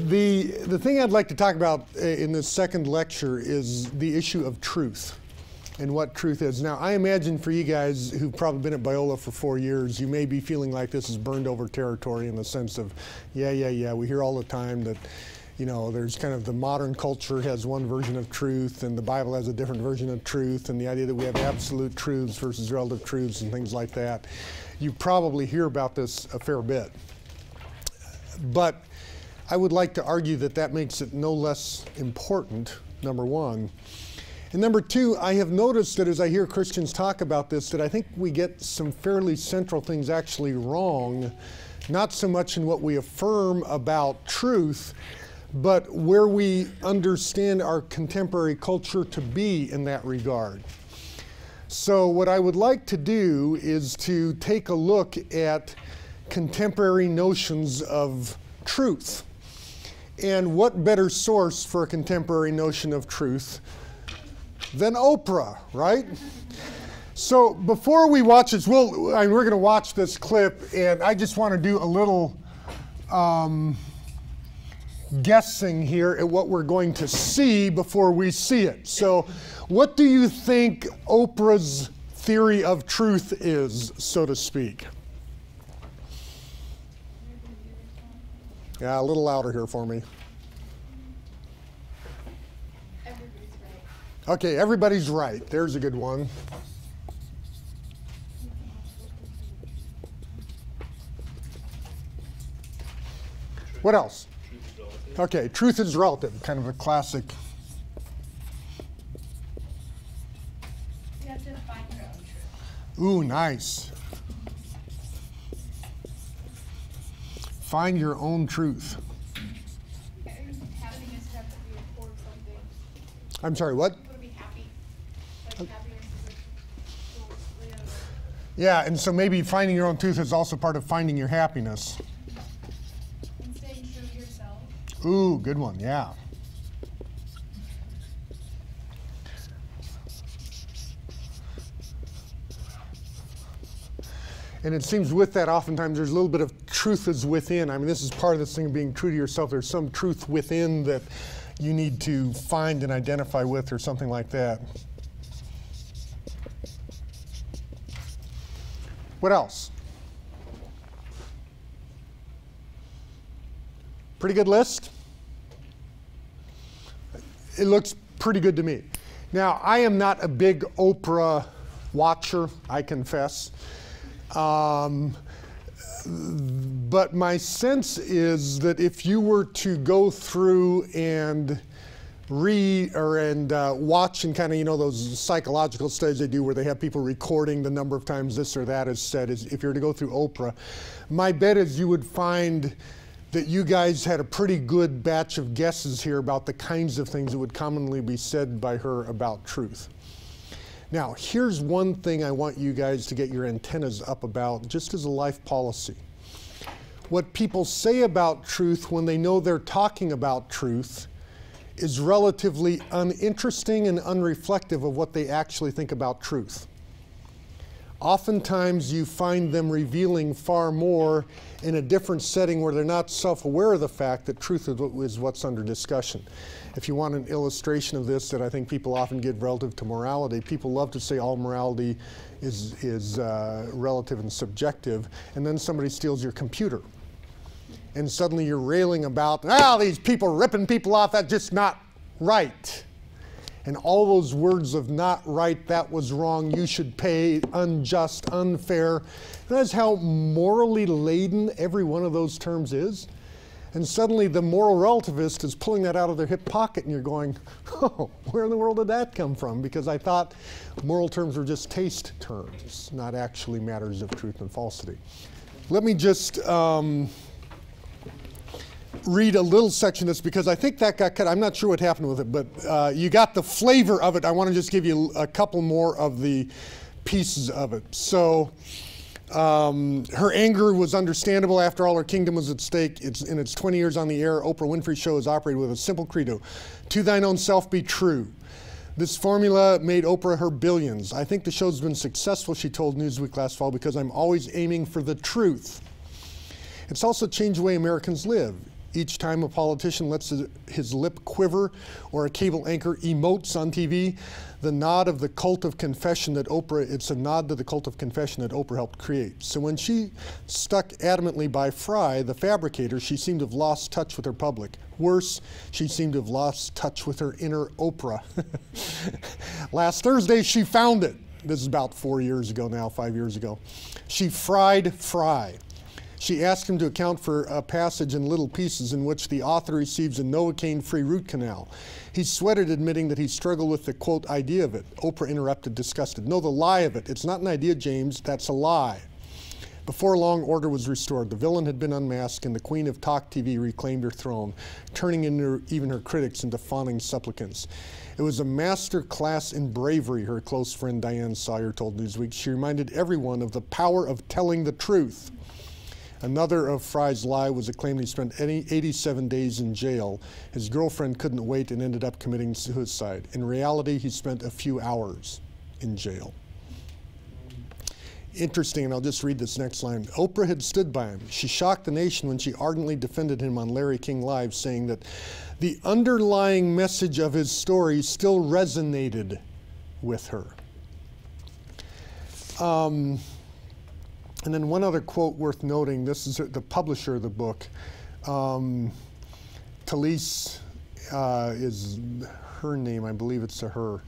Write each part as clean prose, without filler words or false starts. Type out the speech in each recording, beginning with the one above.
The thing I'd like to talk about in this second lecture is the issue of truth and what truth is. Now, I imagine for you guys who've probably been at Biola for 4 years, you may be feeling like this is burned over territory in the sense of, yeah, we hear all the time that, you know, there's kind of the modern culture has one version of truth and the Bible has a different version of truth, and the idea that we have absolute truths versus relative truths and things like that. You probably hear about this a fair bit. But I would like to argue that that makes it no less important, number one. And number two, I have noticed that as I hear Christians talk about this, that I think we get some fairly central things actually wrong, not so much in what we affirm about truth, but where we understand our contemporary culture to be in that regard. So what I would like to do is to take a look at contemporary notions of truth. And what better source for a contemporary notion of truth than Oprah, right? So before we watch this, we're going to watch this clip, and I just want to do a little guessing here at what we're going to see before we see it. So what do you think Oprah's theory of truth is, so to speak? Yeah, a little louder here for me. Okay, everybody's right. There's a good one. What else? Okay, truth is relative, kind of a classic. You have to find your own truth. Ooh, nice. Find your own truth. Happiness has to be toward something. I'm sorry, what? Yeah, and so maybe finding your own truth is also part of finding your happiness. And staying true to yourself. Ooh, good one, yeah. And it seems with that, oftentimes there's a little bit of truth is within. I mean, this is part of this thing of being true to yourself. There's some truth within that you need to find and identify with, or something like that. What else? Pretty good list? It looks pretty good to me. Now, I am not a big Oprah watcher, I confess. But my sense is that if you were to go through and read and watch and kind of, you know, those psychological studies they do where they have people recording the number of times this or that is said, if you were to go through Oprah, my bet is you would find that you guys had a pretty good batch of guesses here about the kinds of things that would commonly be said by her about truth. Now, here's one thing I want you guys to get your antennas up about, just as a life policy. What people say about truth when they know they're talking about truth is relatively uninteresting and unreflective of what they actually think about truth. Oftentimes you find them revealing far more in a different setting where they're not self-aware of the fact that truth is what's under discussion. If you want an illustration of this that I think people often give relative to morality, people love to say all morality is relative and subjective, and then somebody steals your computer. And suddenly you're railing about, these people ripping people off, that's just not right. And all those words of not right, that was wrong, you should pay, unjust, unfair. That's how morally laden every one of those terms is. And suddenly the moral relativist is pulling that out of their hip pocket and you're going, oh, where in the world did that come from? Because I thought moral terms were just taste terms, not actually matters of truth and falsity. Let me just read a little section of this because I think that got cut. I'm not sure what happened with it, but you got the flavor of it. I want to just give you a couple more of the pieces of it. So her anger was understandable. After all, her kingdom was at stake. In its 20 years on the air, Oprah Winfrey's show has operated with a simple credo: to thine own self be true. This formula made Oprah her billions. I think the show's been successful, she told Newsweek last fall, because I'm always aiming for the truth. It's also changed the way Americans live. Each time a politician lets his lip quiver or a cable anchor emotes on TV, the nod of the cult of confession that Oprah, it's a nod to the cult of confession that Oprah helped create. So when she stuck adamantly by Fry, the fabricator, she seemed to have lost touch with her public. Worse, she seemed to have lost touch with her inner Oprah. Last Thursday, she found it. This is about 4 years ago now, 5 years ago. She fried Fry. She asked him to account for a passage in Little Pieces in which the author receives a Novocaine-free root canal. He sweated, admitting that he struggled with the, quote, idea of it. Oprah interrupted, disgusted. No, the lie of it. It's not an idea, James. That's a lie. Before long, order was restored. The villain had been unmasked, and the queen of talk TV reclaimed her throne, turning even her critics into fawning supplicants. It was a master class in bravery, her close friend Diane Sawyer told Newsweek. She reminded everyone of the power of telling the truth. Another of Fry's lie was a claim he spent 87 days in jail. His girlfriend couldn't wait and ended up committing suicide. In reality, he spent a few hours in jail. Interesting, and I'll just read this next line. Oprah had stood by him. She shocked the nation when she ardently defended him on Larry King Live, saying that the underlying message of his story still resonated with her. And then one other quote worth noting, this is the publisher of the book. Talise is her name, I believe it's a her.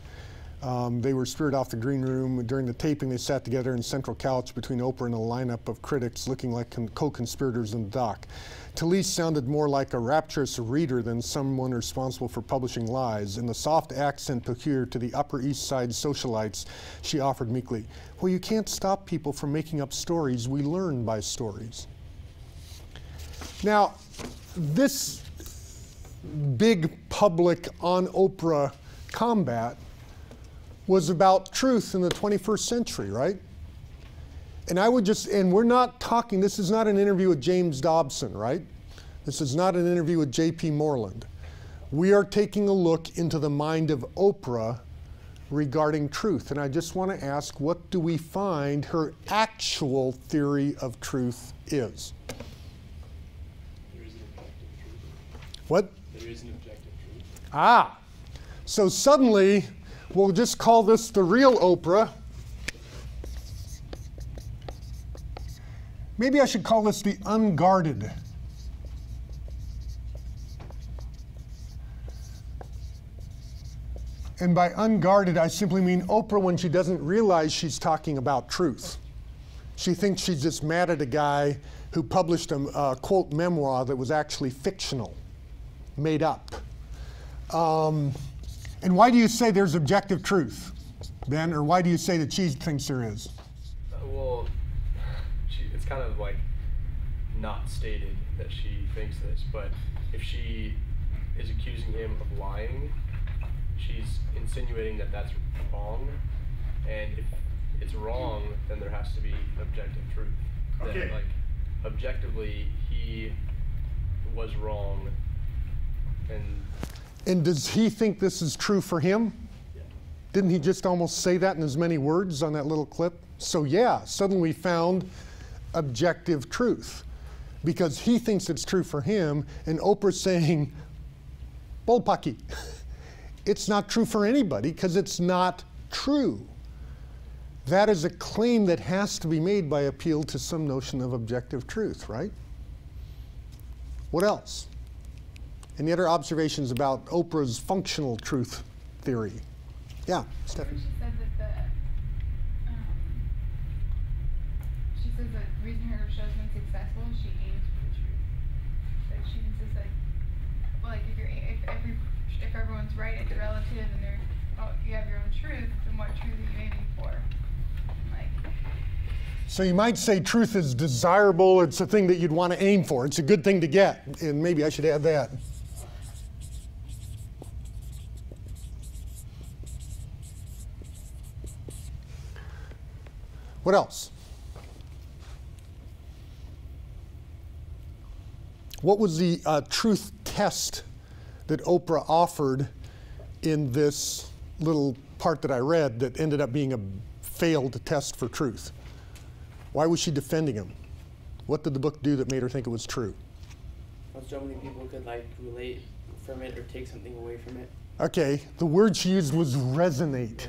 They were spirited off the green room. During the taping, they sat together in the central couch between Oprah and a lineup of critics looking like co-conspirators in the dock. Talise sounded more like a rapturous reader than someone responsible for publishing lies. In the soft accent peculiar to the Upper East Side socialites, she offered meekly, well, you can't stop people from making up stories. We learn by stories. Now, this big public on Oprah combat was about truth in the 21st century, right? And I would just, and we're not talking, this is not an interview with James Dobson, right? This is not an interview with J.P. Moreland. We are taking a look into the mind of Oprah regarding truth. And I just want to ask, what do we find her actual theory of truth is? There is an objective truth. What? There is an objective truth. Ah, so suddenly we'll just call this the real Oprah. Maybe I should call this the unguarded. And by unguarded, I simply mean Oprah when she doesn't realize she's talking about truth. She thinks she's just mad at a guy who published a quote memoir that was actually fictional, made up. And why do you say there's objective truth, Ben? Or why do you say that she thinks there is? Well, it's kind of like not stated that she thinks this, but if she is accusing him of lying, she's insinuating that that's wrong, and if it's wrong, then there has to be objective truth. Okay. That, like, objectively, he was wrong, And does he think this is true for him? Yeah. Didn't he just almost say that in as many words on that little clip? So yeah, suddenly we found objective truth because he thinks it's true for him, and Oprah's saying, bullpucky. It's not true for anybody because it's not true. That is a claim that has to be made by appeal to some notion of objective truth, right? What else? Any other observations about Oprah's functional truth theory? Yeah, Stephanie. She said that she says that the reason her show's been successful is she aims for the truth. That she insists like if everyone's right, it's relative, and you have your own truth, then what truth are you aiming for? So you might say truth is desirable. It's a thing that you'd want to aim for. It's a good thing to get, and maybe I should add that. What else? What was the truth test that Oprah offered in this little part that I read that ended up being a failed test for truth? Why was she defending him? What did the book do that made her think it was true? so many people could like relate from it or take something away from it. Okay, the word she used was resonate, Yes.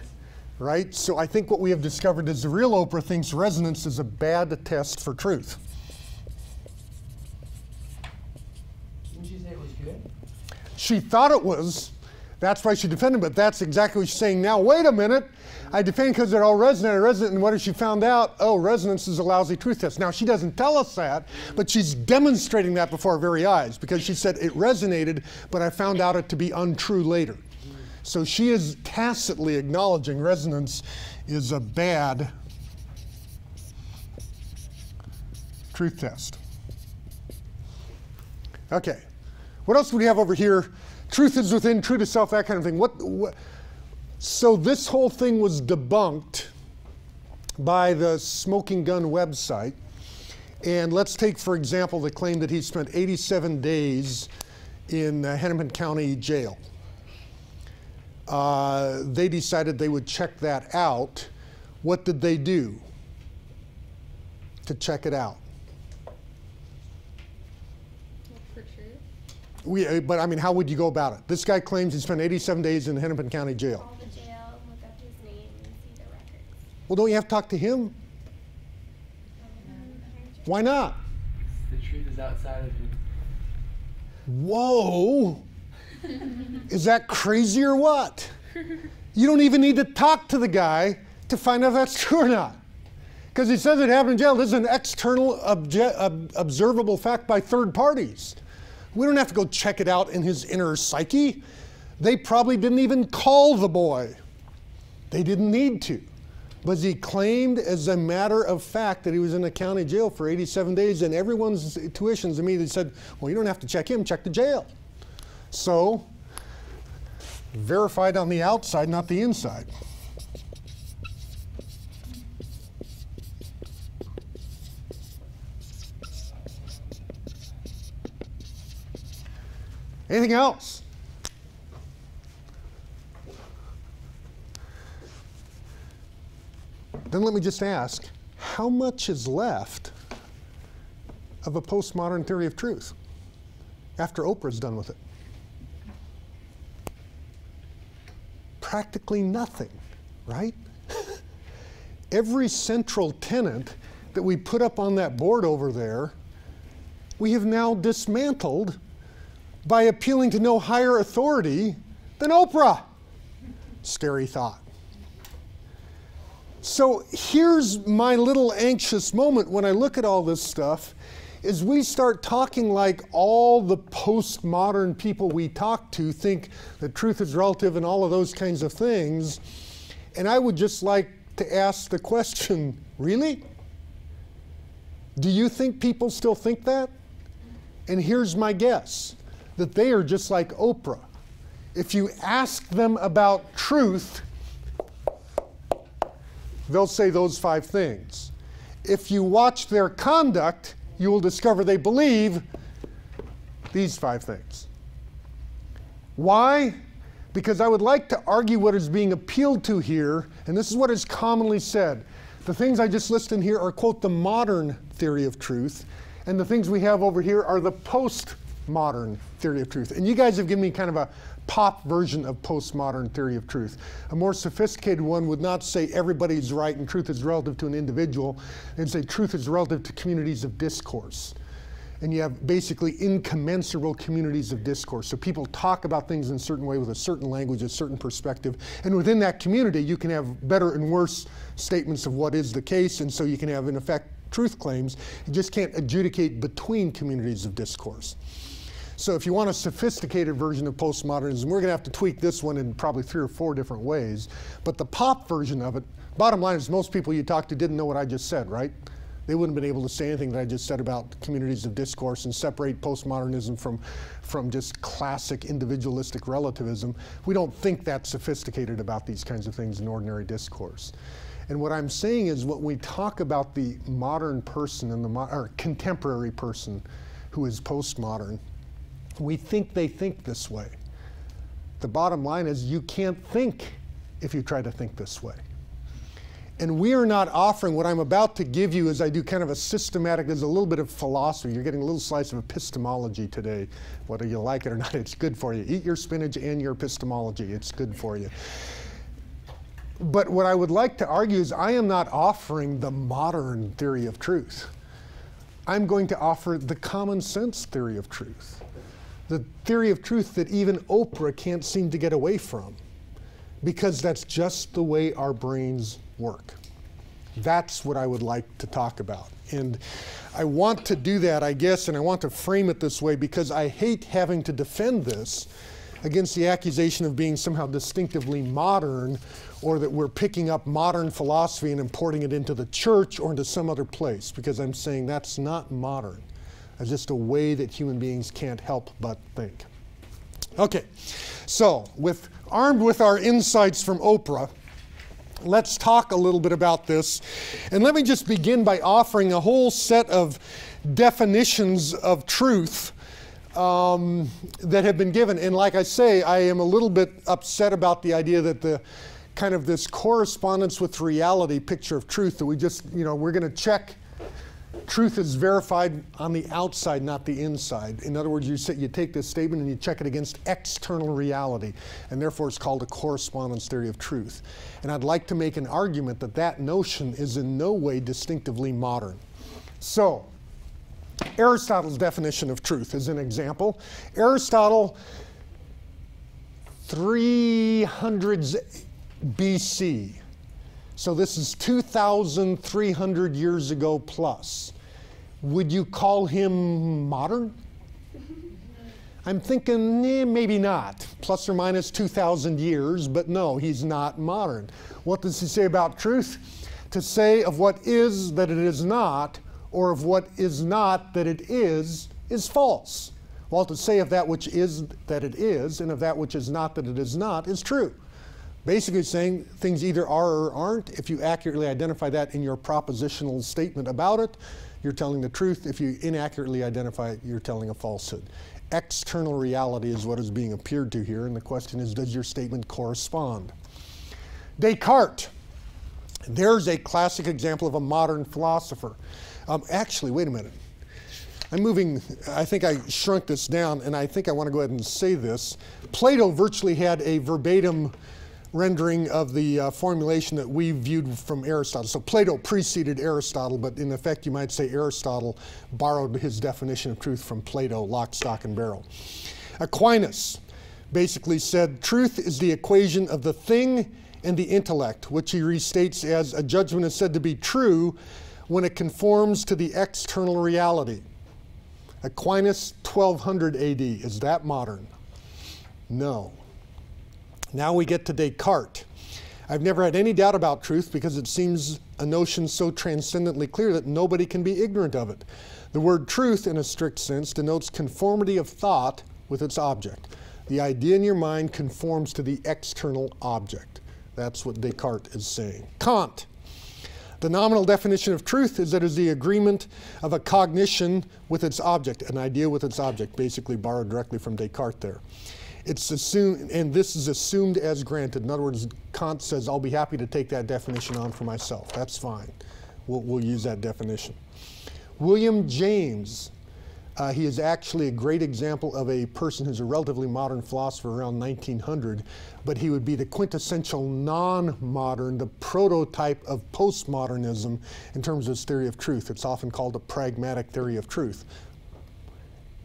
right? So I think what we have discovered is the real Oprah thinks resonance is a bad test for truth. Didn't she say it was good? She thought it was. That's why she defended, but that's exactly what she's saying now. Wait a minute. I defend because it all resonated, and what has she found out? Oh, resonance is a lousy truth test. Now, she doesn't tell us that, but she's demonstrating that before our very eyes, because she said it resonated, but I found out it to be untrue later. So she is tacitly acknowledging resonance is a bad truth test. Okay. What else do we have over here? Truth is within, true to self, that kind of thing. What so this whole thing was debunked by the Smoking Gun website. And let's take, for example, the claim that he spent 87 days in Hennepin County Jail. They decided they would check that out. What did they do to check it out? For truth. But I mean, how would you go about it? This guy claims he spent 87 days in Hennepin County Jail. Call the jail, look up his name, and see the records. Well, don't you have to talk to him? Why not? The truth is outside of him. Whoa! Is that crazy or what? You don't even need to talk to the guy to find out if that's true or not. Because he says it happened in jail. This is an external observable fact by third parties. We don't have to go check it out in his inner psyche. They probably didn't even call the boy. They didn't need to. But he claimed as a matter of fact that he was in a county jail for 87 days, and everyone's tuitions immediately said, well, you don't have to check him, check the jail. So, verified on the outside, not the inside. Anything else? Then let me just ask, how much is left of a postmodern theory of truth after Oprah's done with it? Practically nothing, right? Every central tenet that we put up on that board over there, we have now dismantled by appealing to no higher authority than Oprah. Scary thought. So here's my little anxious moment when I look at all this stuff, is we start talking like all the postmodern people we talk to think that truth is relative and all of those kinds of things. And I would just like to ask the question, really? Do you think people still think that? And here's my guess, that they are just like Oprah. If you ask them about truth, they'll say those 5 things. If you watch their conduct, you will discover they believe these 5 things. Why? Because I would like to argue what is being appealed to here, and this is what is commonly said. The things I just listed here are, quote, the modern theory of truth, and the things we have over here are the postmodern theory of truth. And you guys have given me kind of a pop version of postmodern theory of truth. A more sophisticated one would not say everybody's right and truth is relative to an individual, and say truth is relative to communities of discourse. And you have basically incommensurable communities of discourse. So people talk about things in a certain way with a certain language, a certain perspective. And within that community, you can have better and worse statements of what is the case. And so you can have, in effect, truth claims. You just can't adjudicate between communities of discourse. So if you want a sophisticated version of postmodernism, we're going to have to tweak this one in probably 3 or 4 different ways. But the pop version of it, bottom line is most people you talk to didn't know what I just said, right? They wouldn't have been able to say anything that I just said about communities of discourse and separate postmodernism from just classic individualistic relativism. We don't think that sophisticated about these kinds of things in ordinary discourse. And what I'm saying is when we talk about the modern person and or contemporary person who is postmodern, we think they think this way. The bottom line is you can't think if you try to think this way. And we are not offering, what I'm about to give you is I do kind of a systematic, there's a little bit of philosophy. You're getting a little slice of epistemology today. Whether you like it or not, it's good for you. Eat your spinach and your epistemology. It's good for you. But what I would like to argue is I am not offering the modern theory of truth. I'm going to offer the common sense theory of truth. The theory of truth that even Oprah can't seem to get away from. Because that's just the way our brains work. That's what I would like to talk about. And I want to do that, I guess, and I want to frame it this way because I hate having to defend this against the accusation of being somehow distinctively modern, or that we're picking up modern philosophy and importing it into the church or into some other place, because I'm saying that's not modern. It's just a way that human beings can't help but think. Okay, so armed with our insights from Oprah, let's talk a little bit about this. And let me just begin by offering a whole set of definitions of truth that have been given. And like I say, I am a little bit upset about the idea that the kind of this correspondence with reality picture of truth that we just, we're going to check truth is verified on the outside, not the inside. In other words, you take this statement and you check it against external reality, and therefore it's called a correspondence theory of truth. And I'd like to make an argument that that notion is in no way distinctively modern. So, Aristotle's definition of truth is an example. Aristotle, 300s BC. So this is 2,300 years ago plus. Would you call him modern? I'm thinking maybe not. Plus or minus 2,000 years, but no, he's not modern. What does he say about truth? To say of what is that it is not, or of what is not that it is false. While to say of that which is that it is, and of that which is not that it is not, is true. Basically saying things either are or aren't. If you accurately identify that in your propositional statement about it, you're telling the truth. If you inaccurately identify it, you're telling a falsehood. External reality is what is being appeared to here, and the question is, does your statement correspond? Descartes. There's a classic example of a modern philosopher. Actually, wait a minute. I think I shrunk this down, and I think I want to go ahead and say this. Plato virtually had a verbatim rendering of the formulation that we viewed from Aristotle. So Plato preceded Aristotle, but in effect you might say Aristotle borrowed his definition of truth from Plato, lock, stock, and barrel. Aquinas basically said truth is the equation of the thing and the intellect, which he restates as a judgment is said to be true when it conforms to the external reality. Aquinas, 1200 AD. Is that modern? No. Now we get to Descartes. I've never had any doubt about truth because it seems a notion so transcendently clear that nobody can be ignorant of it. The word truth, in a strict sense, denotes conformity of thought with its object. The idea in your mind conforms to the external object. That's what Descartes is saying. Kant. The nominal definition of truth is that it is the agreement of a cognition with its object, an idea with its object, basically borrowed directly from Descartes there. It's assumed, and this is assumed as granted. In other words, Kant says, I'll be happy to take that definition on for myself. That's fine. We'll use that definition. William James, he is actually a great example of a person who's a relatively modern philosopher around 1900, but he would be the quintessential non-modern, the prototype of postmodernism in terms of his theory of truth. It's often called a pragmatic theory of truth.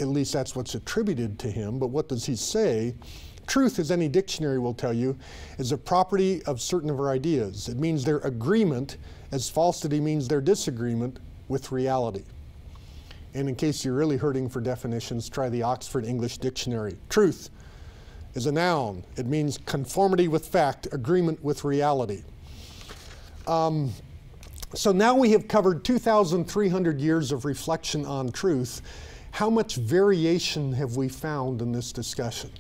At least that's what's attributed to him, but what does he say? Truth, as any dictionary will tell you, is a property of certain of our ideas. It means their agreement, as falsity means their disagreement with reality. And in case you're really hurting for definitions, try the Oxford English Dictionary. Truth is a noun. It means conformity with fact, agreement with reality. So now we have covered 2,300 years of reflection on truth. How much variation have we found in this discussion?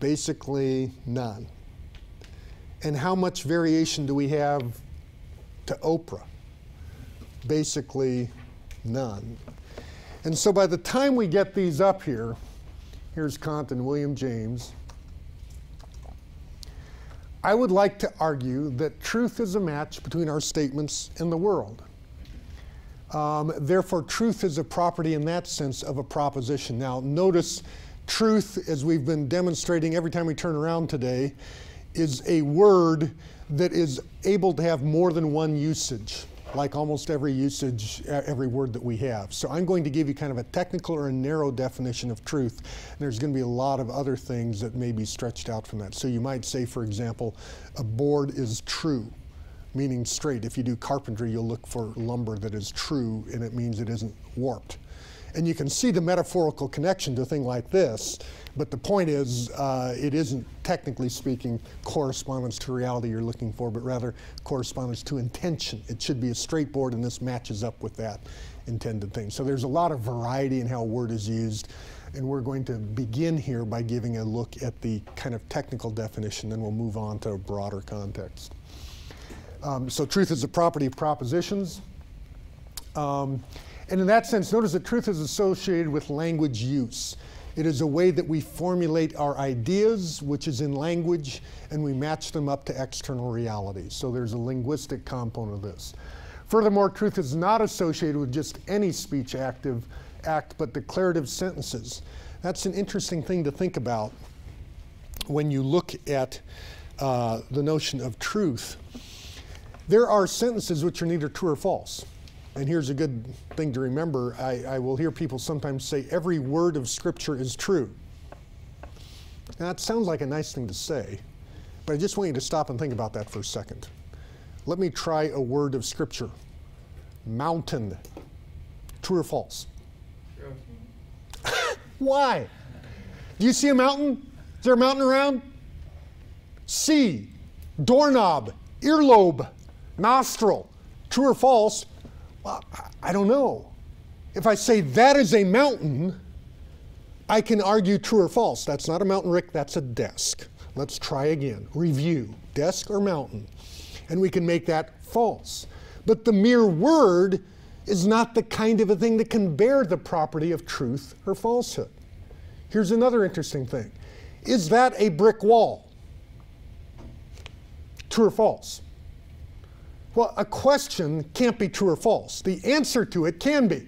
Basically, none. And how much variation do we have to Oprah? Basically, none. And so by the time we get these up here, here's Kant and William James, I would like to argue that truth is a match between our statements and the world. Therefore, truth is a property in that sense of a proposition. Now, notice truth, as we've been demonstrating every time we turn around today, is a word that is able to have more than one usage, like almost every usage, every word that we have. So I'm going to give you kind of a technical or a narrow definition of truth. And there's going to be a lot of other things that may be stretched out from that. So you might say, for example, a board is true, meaning straight. If you do carpentry, you'll look for lumber that is true, and it means it isn't warped. And you can see the metaphorical connection to a thing like this, but the point is it isn't, technically speaking, correspondence to reality you're looking for, but rather correspondence to intention. It should be a straight board, and this matches up with that intended thing. So there's a lot of variety in how a word is used, and we're going to begin here by giving a look at the kind of technical definition, then we'll move on to a broader context. So truth is a property of propositions. And in that sense, notice that truth is associated with language use. It is a way that we formulate our ideas, which is in language, and we match them up to external reality. So there's a linguistic component of this. Furthermore, truth is not associated with just any speech act, but declarative sentences. That's an interesting thing to think about when you look at the notion of truth. There are sentences which are neither true or false. And here's a good thing to remember. I will hear people sometimes say, every word of Scripture is true. Now, that sounds like a nice thing to say, but I just want you to stop and think about that for a second. Let me try a word of Scripture. Mountain. True or false? True. Why? Do you see a mountain? Is there a mountain around? Sea. Doorknob. Earlobe. Nostril. True or false? Well, I don't know. If I say that is a mountain, I can argue true or false. That's not a mountain, Rick, that's a desk. Let's try again. Review, desk or mountain. And we can make that false. But the mere word is not the kind of a thing that can bear the property of truth or falsehood. Here's another interesting thing. Is that a brick wall? True or false? Well, a question can't be true or false. The answer to it can be.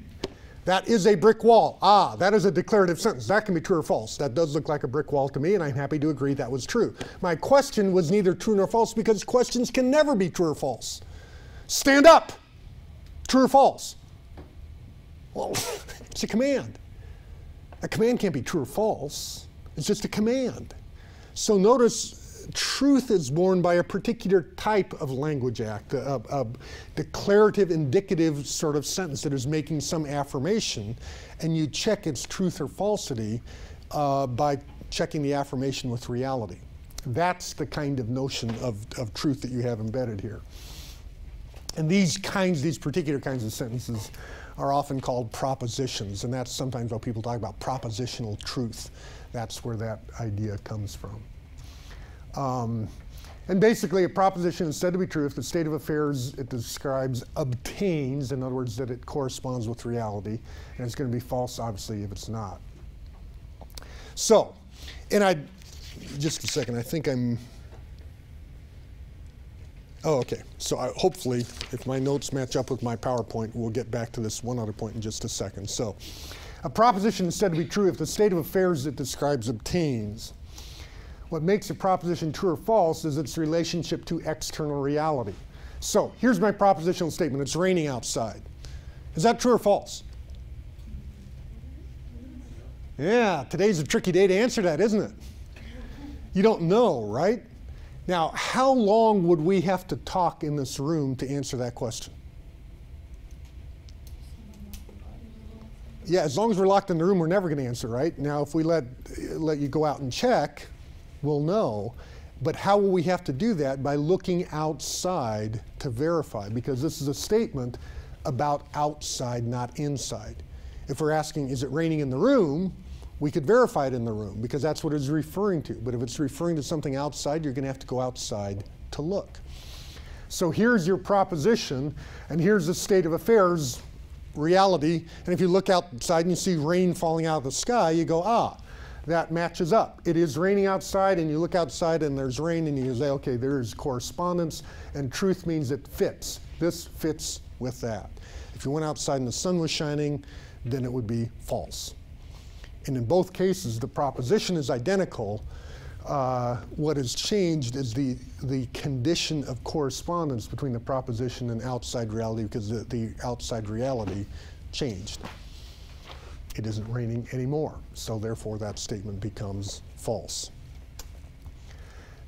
That is a brick wall. Ah, that is a declarative sentence. That can be true or false. That does look like a brick wall to me, and I'm happy to agree that was true. My question was neither true nor false because questions can never be true or false. Stand up. True or false? Well, it's a command. A command can't be true or false. It's just a command. So notice, truth is born by a particular type of language act, a declarative, indicative sort of sentence that is making some affirmation, and you check its truth or falsity by checking the affirmation with reality. That's the kind of notion of truth that you have embedded here. And these particular kinds of sentences are often called propositions, and that's sometimes what people talk about, propositional truth. That's where that idea comes from. And basically, a proposition is said to be true if the state of affairs it describes obtains, in other words, that it corresponds with reality, and it's going to be false, obviously, if it's not. So, and just a second, I think I'm, oh, okay. So hopefully, if my notes match up with my PowerPoint, we'll get back to this one other point in just a second. So, a proposition is said to be true if the state of affairs it describes obtains. What makes a proposition true or false is its relationship to external reality. So here's my propositional statement. It's raining outside. Is that true or false? Yeah, today's a tricky day to answer that, isn't it? You don't know, right? Now, how long would we have to talk in this room to answer that question? Yeah, as long as we're locked in the room, we're never going to answer, right? Now, if we let you go out and check, we'll know. But how will we have to do that? By looking outside to verify, because this is a statement about outside, not inside. If we're asking, is it raining in the room, we could verify it in the room, because that's what it's referring to. But if it's referring to something outside, you're going to have to go outside to look. So here's your proposition, and here's the state of affairs, reality. And if you look outside and you see rain falling out of the sky, you go, ah, that matches up. It is raining outside, and you look outside and there's rain, and you say, okay, there is correspondence, and truth means it fits. This fits with that. If you went outside and the sun was shining, then it would be false. And in both cases, the proposition is identical. What has changed is the condition of correspondence between the proposition and outside reality, because the outside reality changed. It isn't raining anymore, so therefore that statement becomes false.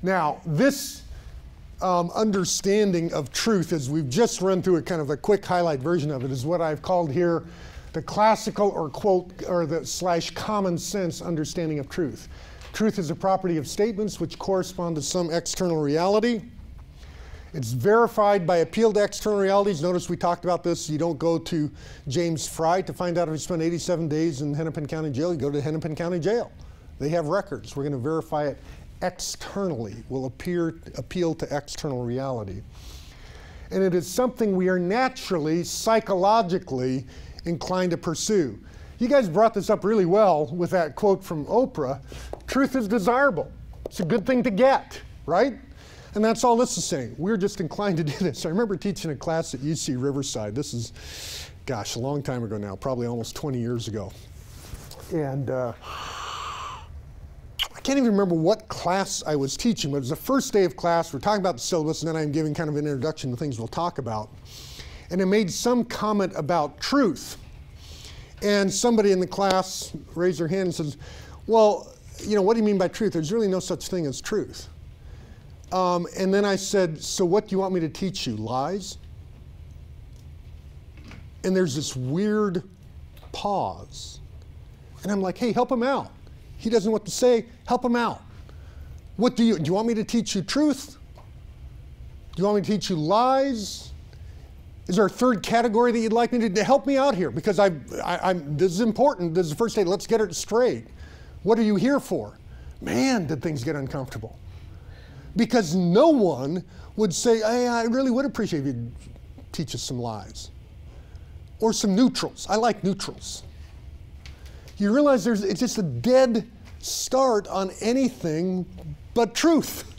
Now, this understanding of truth, as we've just run through it, kind of a quick highlight version of it, is what I've called here the classical or quote or the / common sense understanding of truth. Truth is a property of statements which correspond to some external reality. It's verified by appeal to external realities. Notice we talked about this. You don't go to James Fry to find out if he spent 87 days in Hennepin County Jail. You go to Hennepin County Jail. They have records. We're going to verify it externally. We'll appeal to external reality. And it is something we are naturally, psychologically inclined to pursue. You guys brought this up really well with that quote from Oprah. Truth is desirable. It's a good thing to get, right? And that's all this is saying. We're just inclined to do this. I remember teaching a class at UC Riverside. This is, gosh, a long time ago now, probably almost 20 years ago. And I can't even remember what class I was teaching, but it was the first day of class. We're talking about the syllabus, and then I'm giving kind of an introduction to things we'll talk about. And I made some comment about truth. And somebody in the class raised their hand and says, well, you know, what do you mean by truth? There's really no such thing as truth. And then I said, so what do you want me to teach you? Lies? And there's this weird pause. And I'm like, hey, help him out. He doesn't know what to say. Help him out. What do you want me to teach you truth? Do you want me to teach you lies? Is there a third category that you'd like me to help me out here? Because this is important. This is the first day. Let's get it straight. What are you here for? Man, did things get uncomfortable. Because no one would say, hey, I really would appreciate if you'd teach us some lies. Or some neutrals. I like neutrals. You realize it's just a dead start on anything but truth.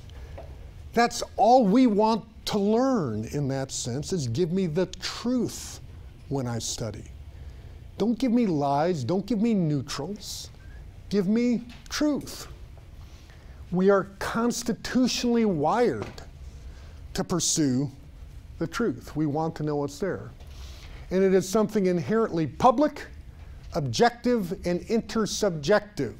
That's all we want to learn in that sense, is give me the truth when I study. Don't give me lies. Don't give me neutrals. Give me truth. We are constitutionally wired to pursue the truth. We want to know what's there. And it is something inherently public, objective, and intersubjective.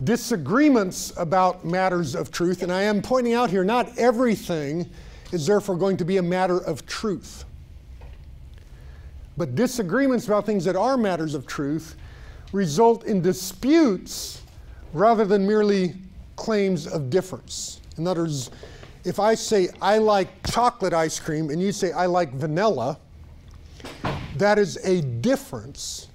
Disagreements about matters of truth, and I am pointing out here, not everything is therefore going to be a matter of truth. But disagreements about things that are matters of truth result in disputes rather than merely claims of difference. In other words, if I say I like chocolate ice cream and you say I like vanilla, that is a difference.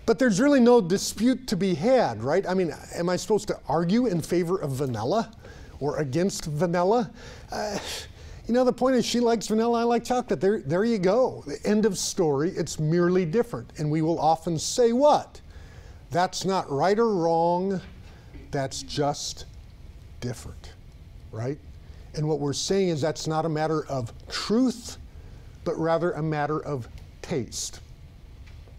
But there's really no dispute to be had, right? I mean, am I supposed to argue in favor of vanilla or against vanilla? You know, the point is she likes vanilla, I like chocolate. There you go. The end of story. It's merely different. And we will often say what? That's not right or wrong. That's just different, right? And what we're saying is that's not a matter of truth, but rather a matter of taste.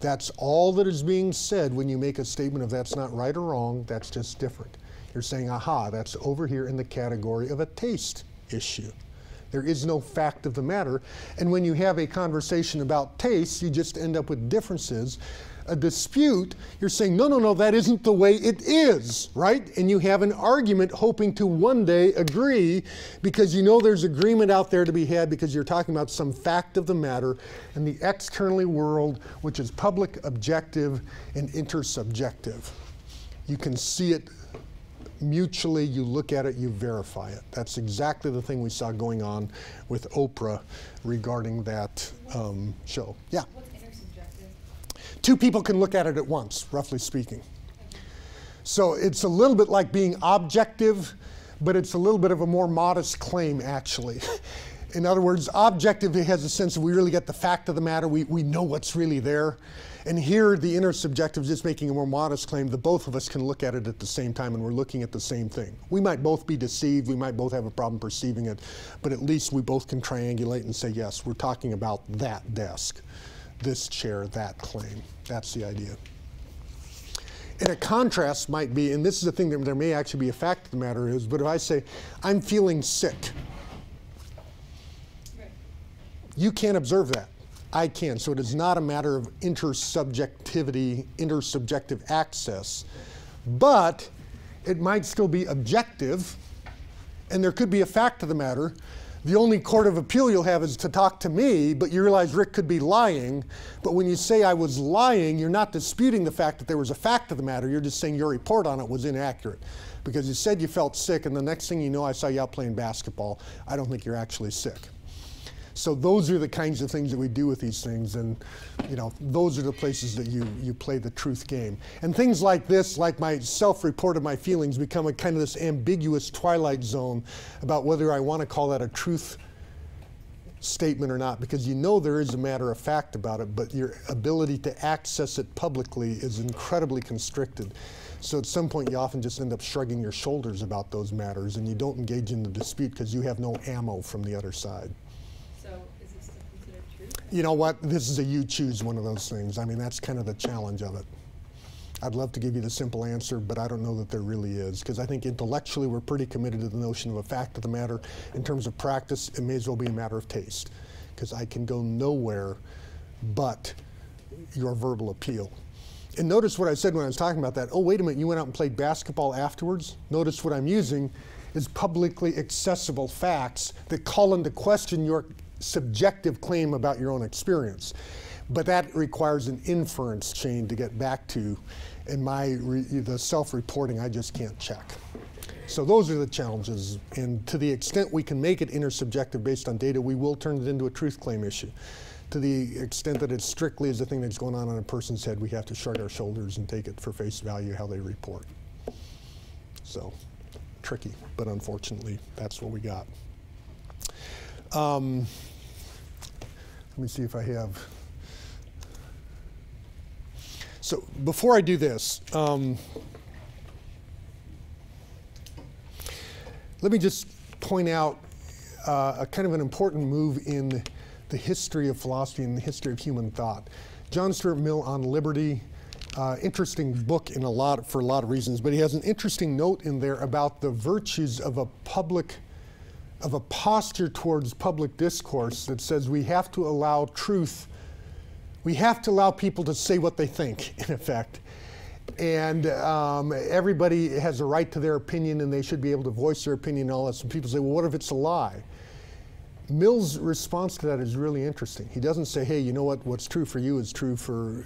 That's all that is being said when you make a statement of that's not right or wrong, that's just different. You're saying, aha, that's over here in the category of a taste issue. There is no fact of the matter. And when you have a conversation about taste, you just end up with differences. A dispute, you're saying, no, no, no, that isn't the way it is, right? And you have an argument hoping to one day agree because you know there's agreement out there to be had because you're talking about some fact of the matter in the externally world, which is public, objective, and intersubjective. You can see it mutually, you look at it, you verify it. That's exactly the thing we saw going on with Oprah regarding that show. Yeah? What's intersubjective? Two people can look at it at once, roughly speaking. So it's a little bit like being objective, but it's a little bit of a more modest claim, actually. In other words, objective has a sense of we really get the fact of the matter, we know what's really there. And here the intersubjective is just making a more modest claim that both of us can look at it at the same time and we're looking at the same thing. We might both be deceived, we might both have a problem perceiving it, but at least we both can triangulate and say, yes, we're talking about that desk, this chair, that claim. That's the idea. And a contrast might be, and this is the thing that there may actually be a fact of the matter is, but if I say, I'm feeling sick, you can't observe that. I can. So it is not a matter of intersubjectivity, intersubjective access. But it might still be objective, and there could be a fact of the matter. The only court of appeal you'll have is to talk to me, but you realize Rick could be lying. But when you say I was lying, you're not disputing the fact that there was a fact of the matter. You're just saying your report on it was inaccurate. Because you said you felt sick, and the next thing you know, I saw you out playing basketball. I don't think you're actually sick. So those are the kinds of things that we do with these things, and those are the places that you play the truth game. And things like this, like my self-report of my feelings, become a kind of this ambiguous twilight zone about whether I want to call that a truth statement or not, because there is a matter of fact about it, but your ability to access it publicly is incredibly constricted. So at some point you often just end up shrugging your shoulders about those matters, and you don't engage in the dispute because you have no ammo from the other side. You know what? This is a you choose one of those things. I mean, that's kind of the challenge of it. I'd love to give you the simple answer, but I don't know that there really is, because I think intellectually we're pretty committed to the notion of a fact of the matter. In terms of practice, it may as well be a matter of taste, because I can go nowhere but your verbal appeal. And notice what I said when I was talking about that. Oh, wait a minute, you went out and played basketball afterwards? Notice what I'm using is publicly accessible facts that call into question your subjective claim about your own experience. But that requires an inference chain to get back to, and the self-reporting I just can't check. So those are the challenges, and to the extent we can make it intersubjective based on data, we will turn it into a truth claim issue. To the extent that it strictly is a thing that's going on in a person's head, we have to shrug our shoulders and take it for face value how they report. So tricky, but unfortunately that's what we got. Let me see if I have. So before I do this, let me just point out a kind of an important move in the history of philosophy and the history of human thought. John Stuart Mill on Liberty, interesting book for a lot of reasons, but he has an interesting note in there about the virtues of a posture towards public discourse that says we have to allow truth, we have to allow people to say what they think, in effect. And everybody has a right to their opinion and they should be able to voice their opinion and all that. So people say, well, what if it's a lie? Mill's response to that is really interesting. He doesn't say, hey, you know what, what's true for you is true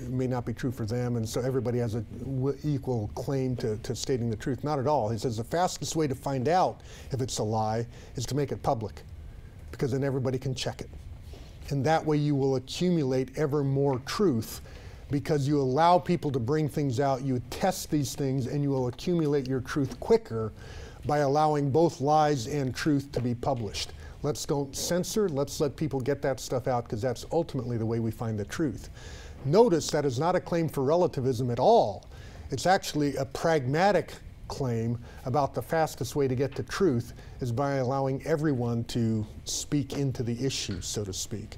may not be true for them, and so everybody has an equal claim to stating the truth. Not at all. He says the fastest way to find out if it's a lie is to make it public, because then everybody can check it. And that way you will accumulate ever more truth, because you allow people to bring things out, you test these things, and you will accumulate your truth quicker by allowing both lies and truth to be published. Let's don't censor, let's let people get that stuff out, because that's ultimately the way we find the truth. Notice that is not a claim for relativism at all. It's actually a pragmatic claim about the fastest way to get to truth is by allowing everyone to speak into the issue, so to speak.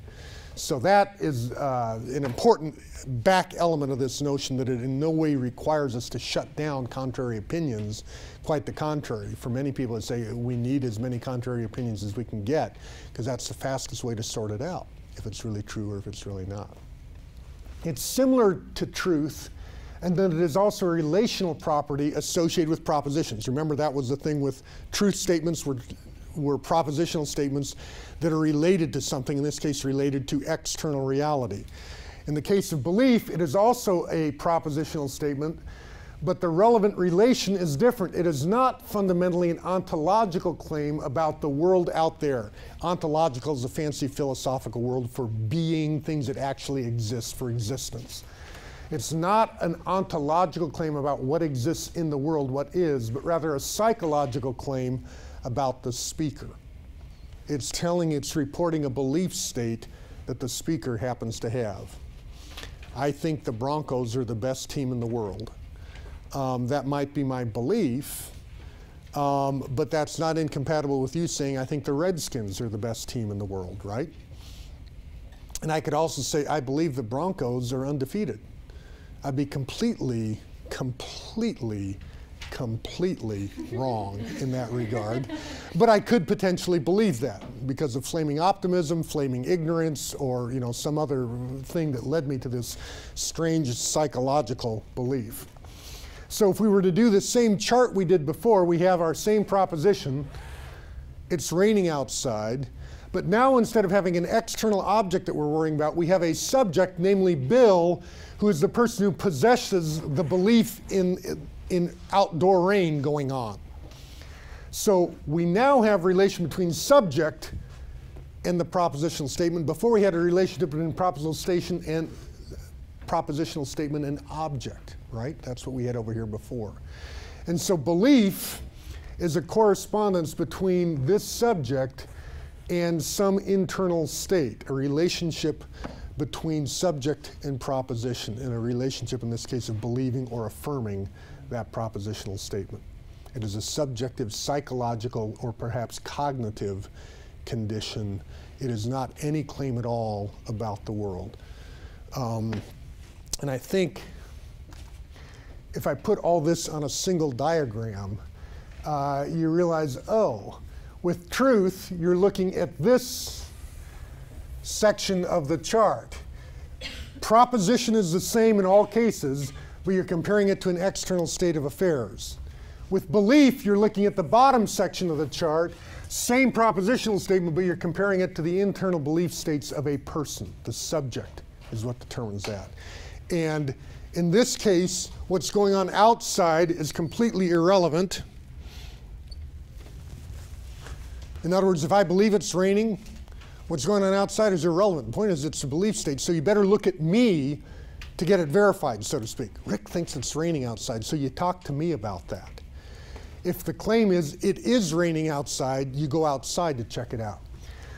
So that is an important back element of this notion, that it in no way requires us to shut down contrary opinions. Quite the contrary. For many people that say we need as many contrary opinions as we can get, because that's the fastest way to sort it out, if it's really true or if it's really not. It's similar to truth, and then it is also a relational property associated with propositions. Remember, that was the thing with truth statements were propositional statements that are related to something, in this case related to external reality. In the case of belief, it is also a propositional statement, but the relevant relation is different. It is not fundamentally an ontological claim about the world out there. Ontological is a fancy philosophical word for being, things that actually exist, for existence. It's not an ontological claim about what exists in the world, what is, but rather a psychological claim about the speaker. It's reporting a belief state that the speaker happens to have. I think the Broncos are the best team in the world. That might be my belief, but that's not incompatible with you saying I think the Redskins are the best team in the world, right? And I could also say I believe the Broncos are undefeated. I'd be completely wrong in that regard. But I could potentially believe that because of flaming optimism, flaming ignorance, or some other thing that led me to this strange psychological belief. So if we were to do the same chart we did before, we have our same proposition. It's raining outside. But now instead of having an external object that we're worrying about, we have a subject, namely Bill, who is the person who possesses the belief in outdoor rain going on. So we now have relation between subject and the propositional statement. Before we had a relationship between propositional statement and object, right? That's what we had over here before. And so belief is a correspondence between this subject and some internal state, a relationship between subject and proposition, and a relationship in this case of believing or affirming that propositional statement. It is a subjective, psychological, or perhaps cognitive condition. It is not any claim at all about the world. And I think if I put all this on a single diagram, you realize, oh, with truth, you're looking at this section of the chart. Proposition is the same in all cases, but you're comparing it to an external state of affairs. With belief, you're looking at the bottom section of the chart, same propositional statement, but you're comparing it to the internal belief states of a person. The subject is what determines that. And in this case, what's going on outside is completely irrelevant. In other words, if I believe it's raining, what's going on outside is irrelevant. The point is it's a belief state, so you better look at me to get it verified, so to speak. Rick thinks it's raining outside, so you talk to me about that. If the claim is it is raining outside, you go outside to check it out.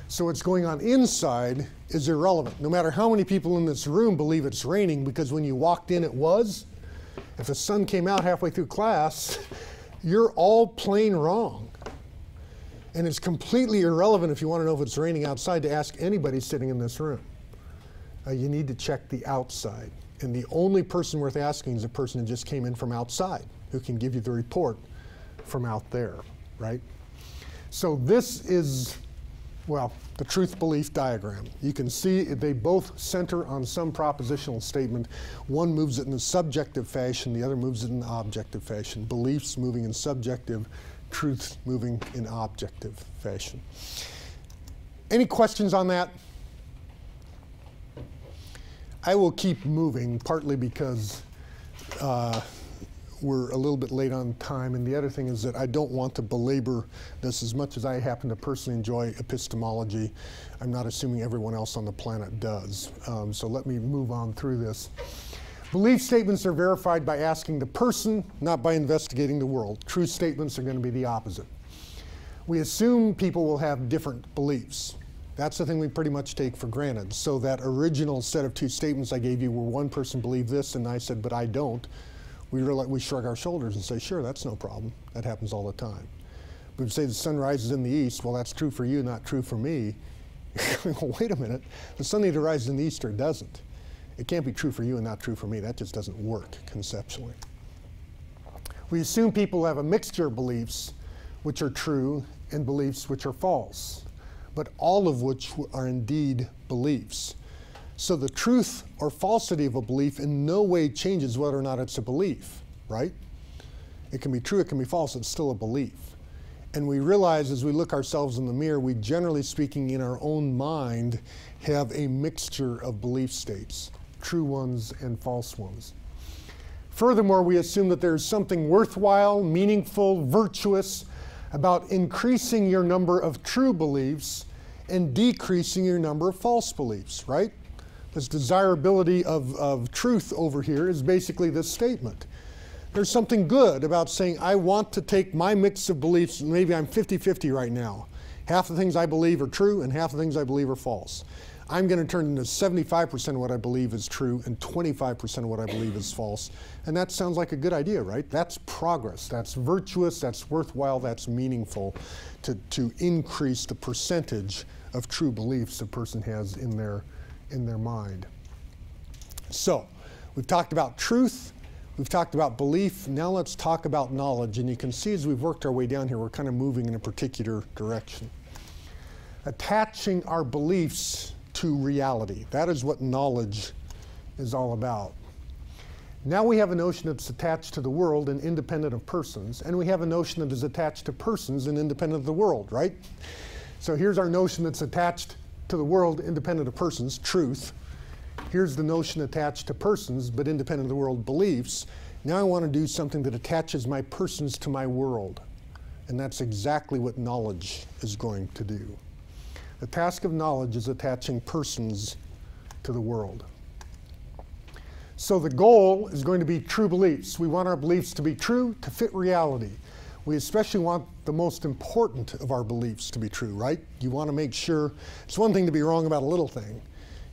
So what's going on inside is irrelevant. No matter how many people in this room believe it's raining, because when you walked in it was, if the sun came out halfway through class, you're all plain wrong. And it's completely irrelevant if you want to know if it's raining outside to ask anybody sitting in this room. You need to check the outside. And the only person worth asking is a person who just came in from outside, who can give you the report from out there, right? So this is, well, the truth-belief diagram. You can see they both center on some propositional statement. One moves it in a subjective fashion, the other moves it in an objective fashion. Beliefs moving in subjective, truth moving in objective fashion. Any questions on that? I will keep moving, partly because we're a little bit late on time, and the other thing is that I don't want to belabor this as much as I happen to personally enjoy epistemology. I'm not assuming everyone else on the planet does. So let me move on through this. Belief statements are verified by asking the person, not by investigating the world. True statements are going to be the opposite. We assume people will have different beliefs. That's the thing we pretty much take for granted. So that original set of two statements I gave you where one person believed this and I said, but I don't, we shrug our shoulders and say, sure, that's no problem. That happens all the time. But if we say the sun rises in the east, well, that's true for you, not true for me. Well, wait a minute. The sun either rises in the east or doesn't. It can't be true for you and not true for me. That just doesn't work conceptually. We assume people have a mixture of beliefs which are true and beliefs which are false, but all of which are indeed beliefs. So the truth or falsity of a belief in no way changes whether or not it's a belief, right? It can be true, it can be false, it's still a belief. And we realize as we look ourselves in the mirror, we generally speaking in our own mind have a mixture of belief states, true ones and false ones. Furthermore, we assume that there's something worthwhile, meaningful, virtuous about increasing your number of true beliefs and decreasing your number of false beliefs, right? This desirability of truth over here is basically this statement. There's something good about saying, I want to take my mix of beliefs, maybe I'm 50-50 right now, Half the things I believe are true and half the things I believe are false. I'm going to turn into 75% of what I believe is true and 25% of what I believe is false. And that sounds like a good idea, right? That's progress. That's virtuous. That's worthwhile. That's meaningful to increase the percentage of true beliefs a person has in their mind. So we've talked about truth. We've talked about belief. Now let's talk about knowledge. And you can see as we've worked our way down here, we're kind of moving in a particular direction. Attaching our beliefs to reality. That is what knowledge is all about. Now we have a notion that's attached to the world and independent of persons, and we have a notion that is attached to persons and independent of the world, right? So here's our notion that's attached to the world, independent of persons, truth. Here's the notion attached to persons, but independent of the world, beliefs. Now I want to do something that attaches my persons to my world, and that's exactly what knowledge is going to do. The task of knowledge is attaching persons to the world. So the goal is going to be true beliefs. We want our beliefs to be true, to fit reality. We especially want the most important of our beliefs to be true, right? You want to make sure, it's one thing to be wrong about a little thing,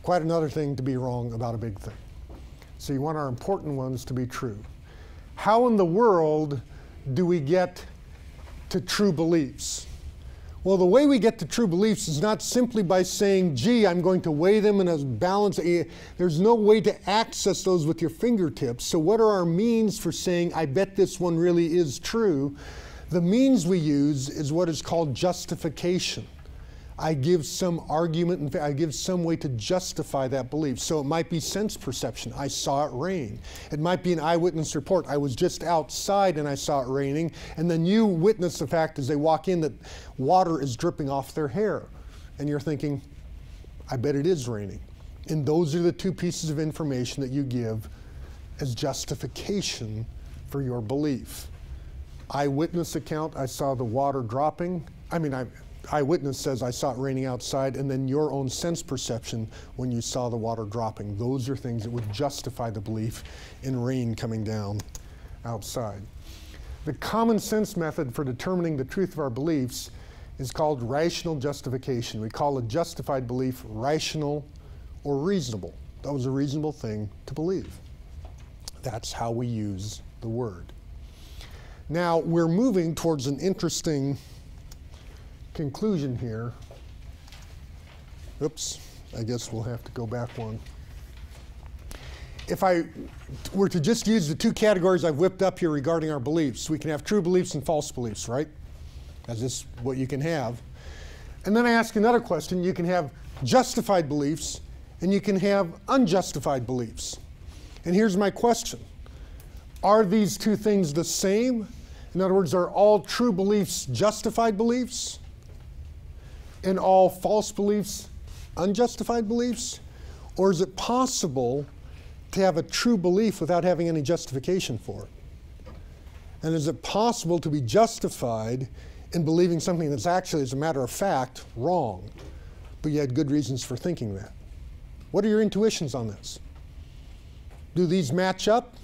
quite another thing to be wrong about a big thing. So you want our important ones to be true. How in the world do we get to true beliefs? Well, the way we get to true beliefs is not simply by saying, gee, I'm going to weigh them in a balance. There's no way to access those with your fingertips. So what are our means for saying, I bet this one really is true? The means we use is what is called justification. I give some argument, in fact, I give some way to justify that belief. So it might be sense perception. I saw it rain. It might be an eyewitness report. I was just outside and I saw it raining. And then you witness the fact as they walk in that water is dripping off their hair. And you're thinking, I bet it is raining. And those are the two pieces of information that you give as justification for your belief. Eyewitness account, I saw the water dropping. Eyewitness says, I saw it raining outside, and then your own sense perception when you saw the water dropping. Those are things that would justify the belief in rain coming down outside. The common sense method for determining the truth of our beliefs is called rational justification. We call a justified belief rational or reasonable. That was a reasonable thing to believe. That's how we use the word. Now, we're moving towards an interesting conclusion here. Oops, I guess we'll have to go back one. If I were to just use the two categories I've whipped up here regarding our beliefs, we can have true beliefs and false beliefs, right? That's just what you can have. And then I ask another question. You can have justified beliefs and you can have unjustified beliefs. And here's my question. Are these two things the same? In other words, are all true beliefs justified beliefs? And all false beliefs unjustified beliefs? Or is it possible to have a true belief without having any justification for it? And is it possible to be justified in believing something that's actually, as a matter of fact, wrong, but you had good reasons for thinking that? What are your intuitions on this? Do these match up?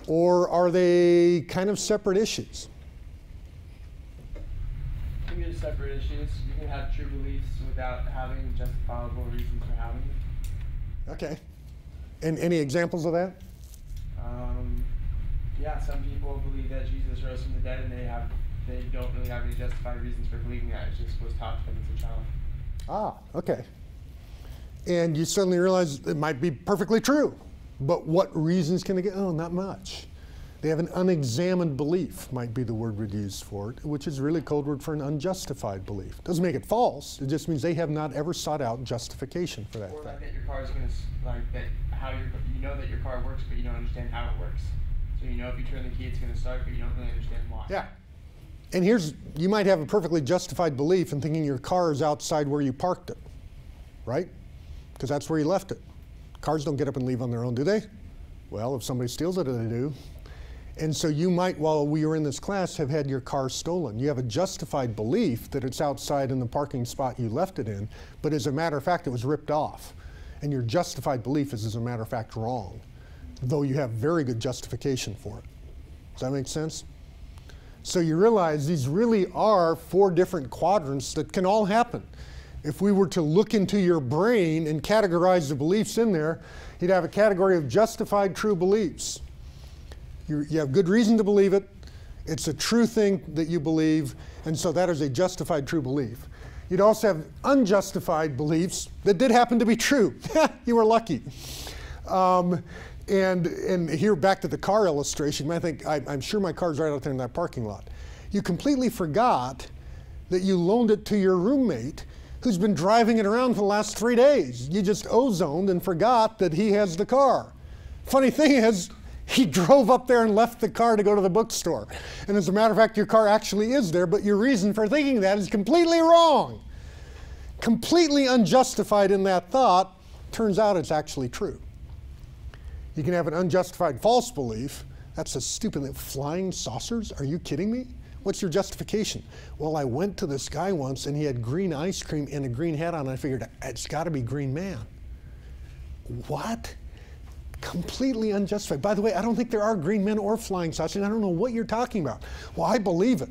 Or are they kind of separate issues? I think they're separate issues. You can have true beliefs without having justifiable reasons for having it. Okay. And any examples of that? Yeah, some people believe that Jesus rose from the dead, and they don't really have any justified reasons for believing that. It just was taught to them as a child. Ah, okay. And you suddenly realize it might be perfectly true. But what reasons can they get? Oh, not much. They have an unexamined belief, might be the word we'd use for it, which is really a code word for an unjustified belief. Doesn't make it false. It just means they have not ever sought out justification for that Or like thing. that your car is going to, like that how you know that your car works, but you don't understand how it works. So you know if you turn the key, it's going to start, but you don't really understand why. Yeah. And here's, you might have a perfectly justified belief in thinking your car is outside where you parked it, right? Because that's where you left it. Cars don't get up and leave on their own, do they? Well, if somebody steals it, they do. And so you might, while we were in this class, have had your car stolen. You have a justified belief that it's outside in the parking spot you left it in, but as a matter of fact, it was ripped off. And your justified belief is, as a matter of fact, wrong, though you have very good justification for it. Does that make sense? So you realize these really are 4 different quadrants that can all happen. If we were to look into your brain and categorize the beliefs in there, you'd have a category of justified true beliefs. You have good reason to believe it. It's a true thing that you believe, and so that is a justified true belief. You'd also have unjustified beliefs that did happen to be true. You were lucky. And here, back to the car illustration, I think, I'm sure my car's right out there in that parking lot. You completely forgot that you loaned it to your roommate who's been driving it around for the last 3 days. You just ozoned and forgot that he has the car. Funny thing is, he drove up there and left the car to go to the bookstore. And as a matter of fact, your car actually is there, but your reason for thinking that is completely wrong. Completely unjustified in that thought. Turns out it's actually true. You can have an unjustified false belief. That's a stupid thing. Flying saucers? Are you kidding me? What's your justification? Well, I went to this guy once and he had green ice cream and a green hat on. And I figured, it's got to be Green Man. What? Completely unjustified. By the way, I don't think there are green men or flying saucers. I don't know what you're talking about. Well, I believe it.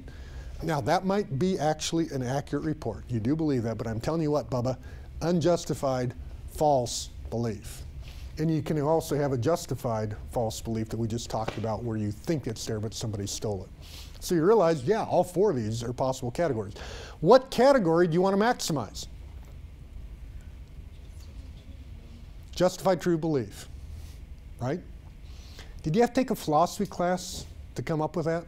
Now, that might be actually an accurate report. You do believe that, but I'm telling you what, Bubba, unjustified false belief. And you can also have a justified false belief that we just talked about where you think it's there, but somebody stole it. So you realize, yeah, all 4 of these are possible categories. What category do you want to maximize? Justified true belief, right? Did you have to take a philosophy class to come up with that?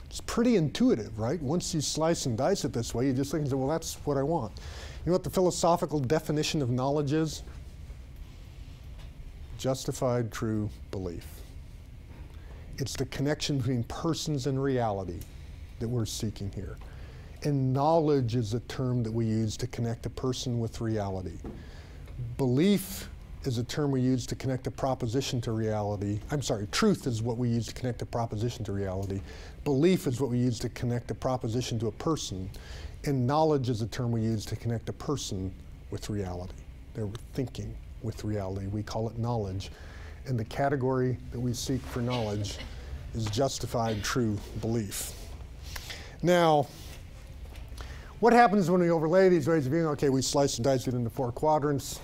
It's pretty intuitive, right? Once you slice and dice it this way, you just think and say, well, that's what I want. You know what the philosophical definition of knowledge is? Justified true belief. It's the connection between persons and reality that we're seeking here. And knowledge is a term that we use to connect a person with reality. Belief is a term we use to connect a proposition to reality. I'm sorry, truth is what we use to connect a proposition to reality. Belief is what we use to connect a proposition to a person. And knowledge is a term we use to connect a person with reality. They're thinking with reality. We call it knowledge. And the category that we seek for knowledge is justified true belief. Now, what happens when we overlay these ways of being? Okay, we slice and dice it into 4 quadrants.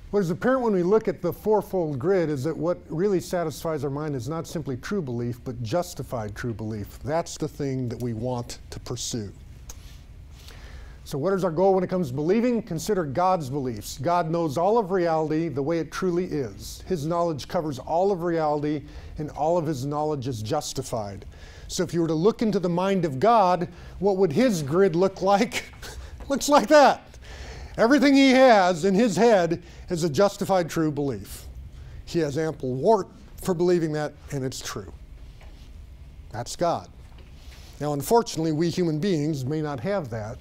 What is apparent when we look at the 4-fold grid is that what really satisfies our mind is not simply true belief, but justified true belief. That's the thing that we want to pursue. So what is our goal when it comes to believing? Consider God's beliefs. God knows all of reality the way it truly is. His knowledge covers all of reality, and all of his knowledge is justified. So if you were to look into the mind of God, what would his grid look like? Looks like that. Everything he has in his head is a justified true belief. He has ample warrant for believing that, and it's true. That's God. Now, unfortunately, we human beings may not have that.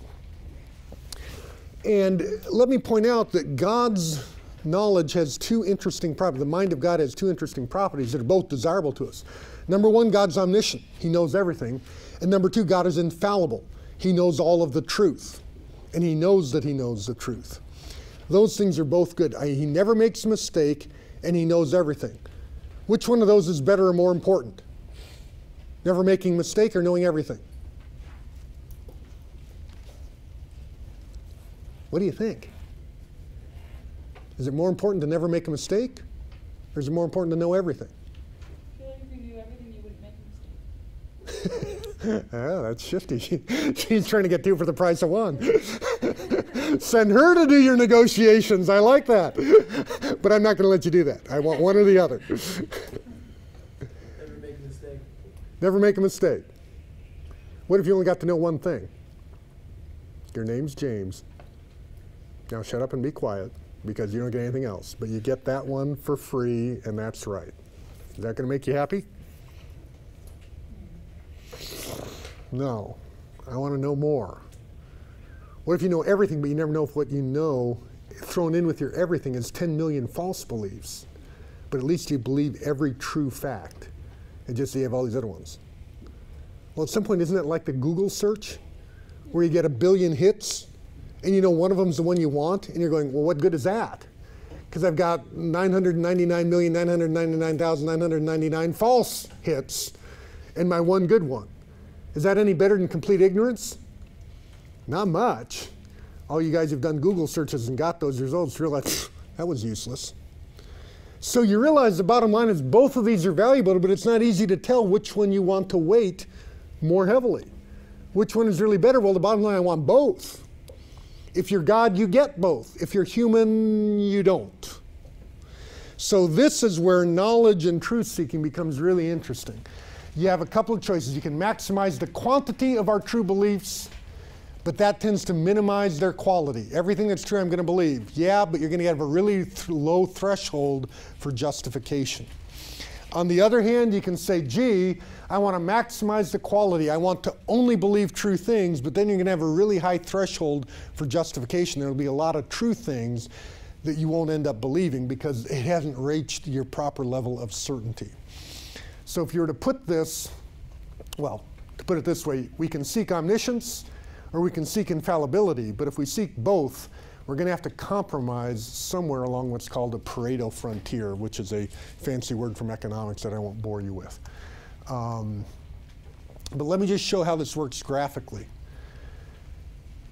And let me point out that God's knowledge has 2 interesting properties. The mind of God has 2 interesting properties that are both desirable to us. Number 1, God's omniscient. He knows everything. And number 2, God is infallible. He knows all of the truth. And he knows that he knows the truth. Those things are both good. He never makes a mistake, and he knows everything. Which one of those is better or more important? Never making a mistake or knowing everything? What do you think? Is it more important to never make a mistake? Or is it more important to know everything? I feel like if you knew everything, you wouldn't make a mistake. Oh, that's shifty. She's trying to get 2 for the price of 1. Send her to do your negotiations. I like that. But I'm not going to let you do that. I want one or the other. Never make a mistake. Never make a mistake. What if you only got to know one thing? Your name's James. Now shut up and be quiet, because you don't get anything else. But you get that one for free, and that's right. Is that going to make you happy? No. I want to know more. What if you know everything, but you never know if what you know, thrown in with your everything, is 10 million false beliefs? But at least you believe every true fact, and just so you have all these other ones. Well, at some point, isn't it like the Google search, where you get a billion hits, and you know one of them's the one you want, and you're going, well, what good is that? Because I've got 999,999,999 false hits, and my one good one. Is that any better than complete ignorance? Not much. All you guys who've done Google searches and got those results realize that was useless. So you realize the bottom line is both of these are valuable, but it's not easy to tell which one you want to weight more heavily. Which one is really better? Well, the bottom line, I want both. If you're God, you get both. If you're human, you don't. So this is where knowledge and truth-seeking becomes really interesting. You have a couple of choices. You can maximize the quantity of our true beliefs, but that tends to minimize their quality. Everything that's true, I'm going to believe. Yeah, but you're going to have a really low threshold for justification. On the other hand, you can say, gee, I want to maximize the quality. I want to only believe true things, but then you're going to have a really high threshold for justification. There will be a lot of true things that you won't end up believing because it hasn't reached your proper level of certainty. So if you were to put this, well, to put it this way, we can seek omniscience or we can seek infallibility, but if we seek both, we're going to have to compromise somewhere along what's called a Pareto frontier, which is a fancy word from economics that I won't bore you with. But let me just show how this works graphically.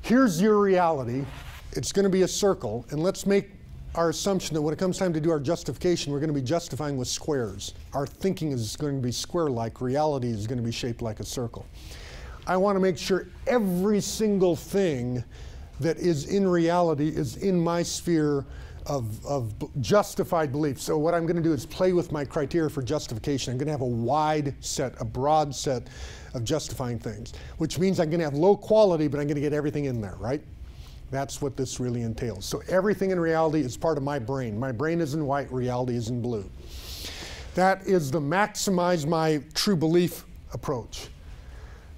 Here's your reality. It's going to be a circle, and let's make our assumption that when it comes time to do our justification, we're going to be justifying with squares. Our thinking is going to be square-like. Reality is going to be shaped like a circle. I want to make sure every single thing that is in reality is in my sphere of justified belief. So what I'm going to do is play with my criteria for justification. I'm going to have a wide set, a broad set of justifying things, which means I'm going to have low quality, but I'm going to get everything in there, right? That's what this really entails. So everything in reality is part of my brain. My brain is in white, reality is in blue. That is the maximize my true belief approach.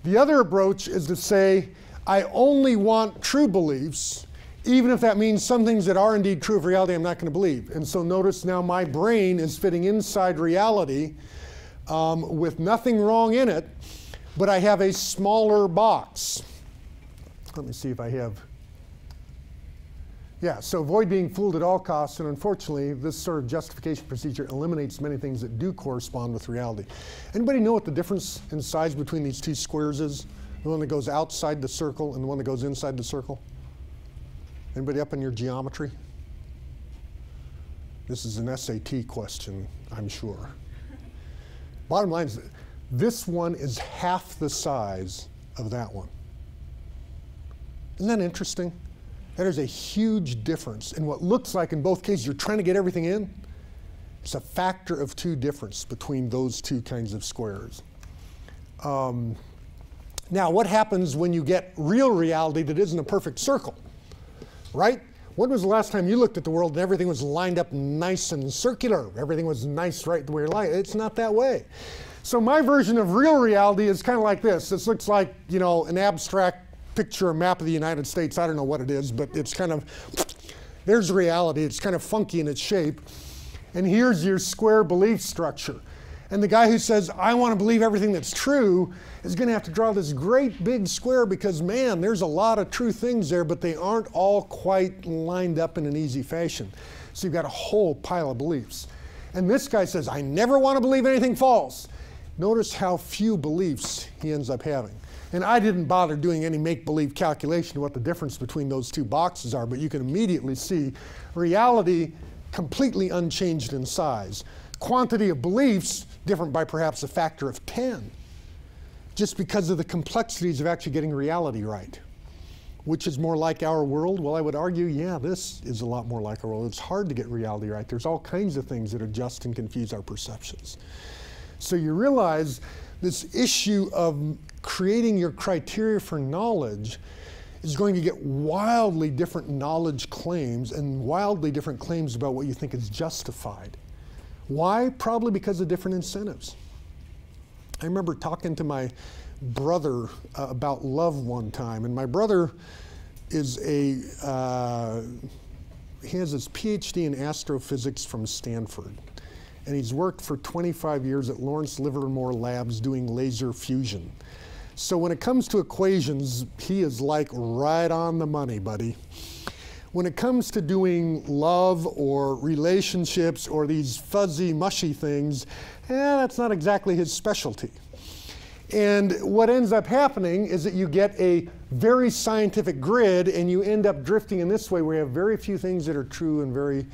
The other approach is to say, I only want true beliefs, even if that means some things that are indeed true of reality I'm not going to believe. And so notice now my brain is fitting inside reality with nothing wrong in it, but I have a smaller box. Let me see if I have. Yeah, so avoid being fooled at all costs, and unfortunately, this sort of justification procedure eliminates many things that do correspond with reality. Anybody know what the difference in size between these two squares is? The one that goes outside the circle and the one that goes inside the circle? Anybody up in your geometry? This is an SAT question, I'm sure. Bottom line is, this one is half the size of that one. Isn't that interesting? There's a huge difference in what looks like in both cases you're trying to get everything in. It's a factor of 2 difference between those two kinds of squares. Now, what happens when you get real reality that isn't a perfect circle, right? When was the last time you looked at the world and everything was lined up nice and circular? Everything was nice right the way you're like. It's not that way. So my version of real reality is kind of like this. This looks like, you know, an abstract picture, a map of the United States. I don't know what it is, but it's kind of, there's reality. It's kind of funky in its shape. And here's your square belief structure. And the guy who says, I want to believe everything that's true, is going to have to draw this great big square because, man, there's a lot of true things there, but they aren't all quite lined up in an easy fashion. So you've got a whole pile of beliefs. And this guy says, I never want to believe anything false. Notice how few beliefs he ends up having. And I didn't bother doing any make-believe calculation of what the difference between those two boxes are, but you can immediately see reality completely unchanged in size. Quantity of beliefs different by perhaps a factor of 10, just because of the complexities of actually getting reality right. Which is more like our world? Well, I would argue, yeah, this is a lot more like our world. It's hard to get reality right. There's all kinds of things that adjust and confuse our perceptions. So you realize this issue of creating your criteria for knowledge is going to get wildly different knowledge claims and wildly different claims about what you think is justified. Why? Probably because of different incentives. I remember talking to my brother about love one time, and my brother is he has his PhD in astrophysics from Stanford. And he's worked for 25 years at Lawrence Livermore Labs doing laser fusion. So when it comes to equations, he is like right on the money, buddy. When it comes to doing love or relationships or these fuzzy, mushy things, that's not exactly his specialty. And what ends up happening is that you get a very scientific grid, and you end up drifting in this way where you have very few things that are true and very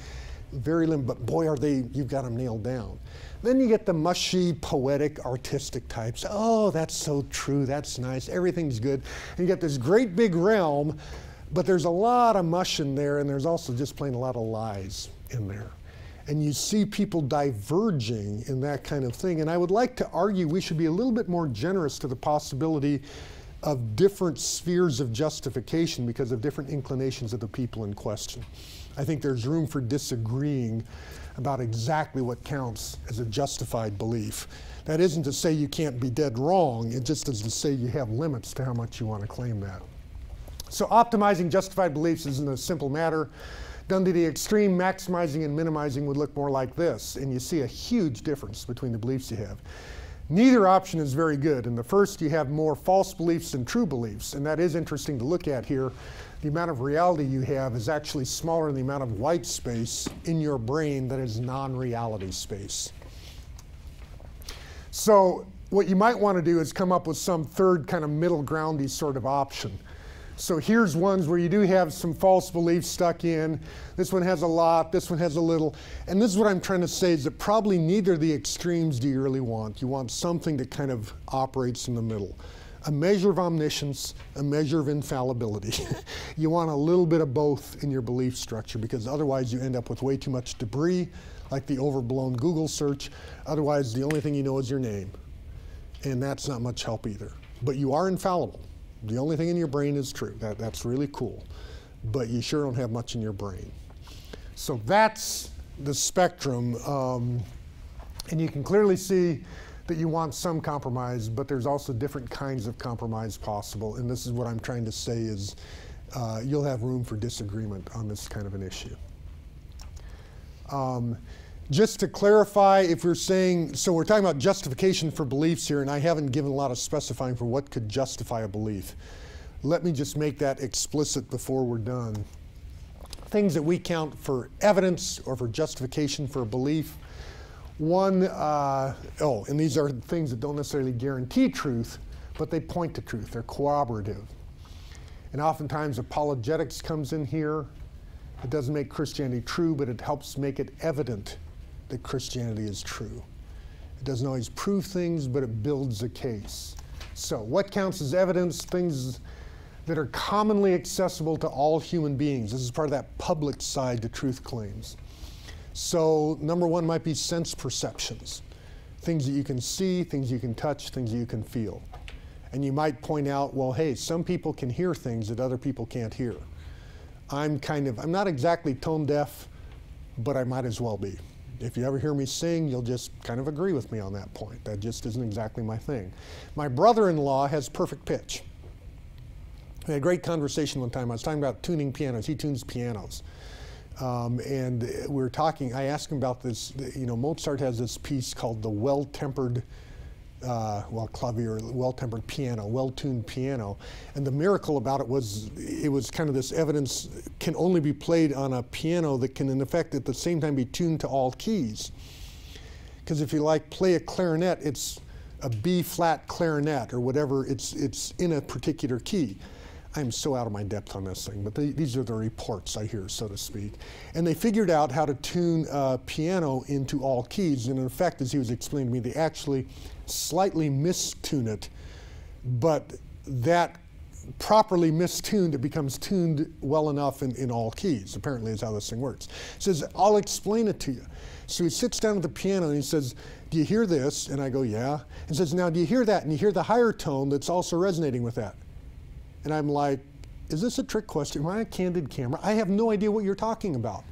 limited, but boy, are they, you've got them nailed down. Then you get the mushy, poetic, artistic types. Oh, that's so true, that's nice, everything's good. And you get this great big realm, but there's a lot of mush in there, and there's also just plain a lot of lies in there. And you see people diverging in that kind of thing. And I would like to argue we should be a little bit more generous to the possibility of different spheres of justification because of different inclinations of the people in question. I think there's room for disagreeing about exactly what counts as a justified belief. That isn't to say you can't be dead wrong, it just is to say you have limits to how much you want to claim that. So optimizing justified beliefs isn't a simple matter. Done to the extreme, maximizing and minimizing would look more like this, and you see a huge difference between the beliefs you have. Neither option is very good. In the first, you have more false beliefs than true beliefs, and that is interesting to look at here. The amount of reality you have is actually smaller than the amount of white space in your brain that is non-reality space. So what you might want to do is come up with some third kind of middle groundy sort of option. So here's ones where you do have some false beliefs stuck in. This one has a lot, this one has a little. And this is what I'm trying to say is that probably neither of the extremes do you really want. You want something that kind of operates in the middle. A measure of omniscience, a measure of infallibility. You want a little bit of both in your belief structure because otherwise you end up with way too much debris, like the overblown Google search. Otherwise, the only thing you know is your name. And that's not much help either. But you are infallible. The only thing in your brain is true. That's really cool. But you sure don't have much in your brain. So that's the spectrum. And you can clearly see that you want some compromise, but there's also different kinds of compromise possible. And this is what I'm trying to say is you'll have room for disagreement on this kind of an issue. Just to clarify, if we're saying, so we're talking about justification for beliefs here, and I haven't given a lot of specifying for what could justify a belief. Let me just make that explicit before we're done. Things that we count for evidence or for justification for a belief. One, and these are things that don't necessarily guarantee truth, but they point to truth. They're corroborative. And oftentimes apologetics comes in here. It doesn't make Christianity true, but it helps make it evident that Christianity is true. It doesn't always prove things, but it builds a case. So what counts as evidence? Things that are commonly accessible to all human beings. This is part of that public side to truth claims. So number one might be sense perceptions. Things that you can see, things you can touch, things that you can feel. And you might point out, well, hey, some people can hear things that other people can't hear. I'm not exactly tone deaf, but I might as well be. If you ever hear me sing, you'll just kind of agree with me on that point. That just isn't exactly my thing. My brother-in-law has perfect pitch. We had a great conversation one time. I was talking about tuning pianos. He tunes pianos. And we were talking, I asked him about this, Mozart has this piece called the well-tempered clavier, well-tempered piano, well-tuned piano. And the miracle about it was kind of this evidence can only be played on a piano that can in effect at the same time be tuned to all keys. Because if you play a clarinet, it's a B-flat clarinet or whatever, it's in a particular key. I'm so out of my depth on this thing, but these are the reports I hear, so to speak. And they figured out how to tune piano into all keys. And in effect, as he was explaining to me, they actually slightly mistune it, but that properly mistuned, it becomes tuned well enough in all keys, apparently is how this thing works. He says, I'll explain it to you. So he sits down at the piano and he says, do you hear this? And I go, yeah. And says, now do you hear that? And you hear the higher tone that's also resonating with that. And I'm like, is this a trick question? Am I a candid camera? I have no idea what you're talking about.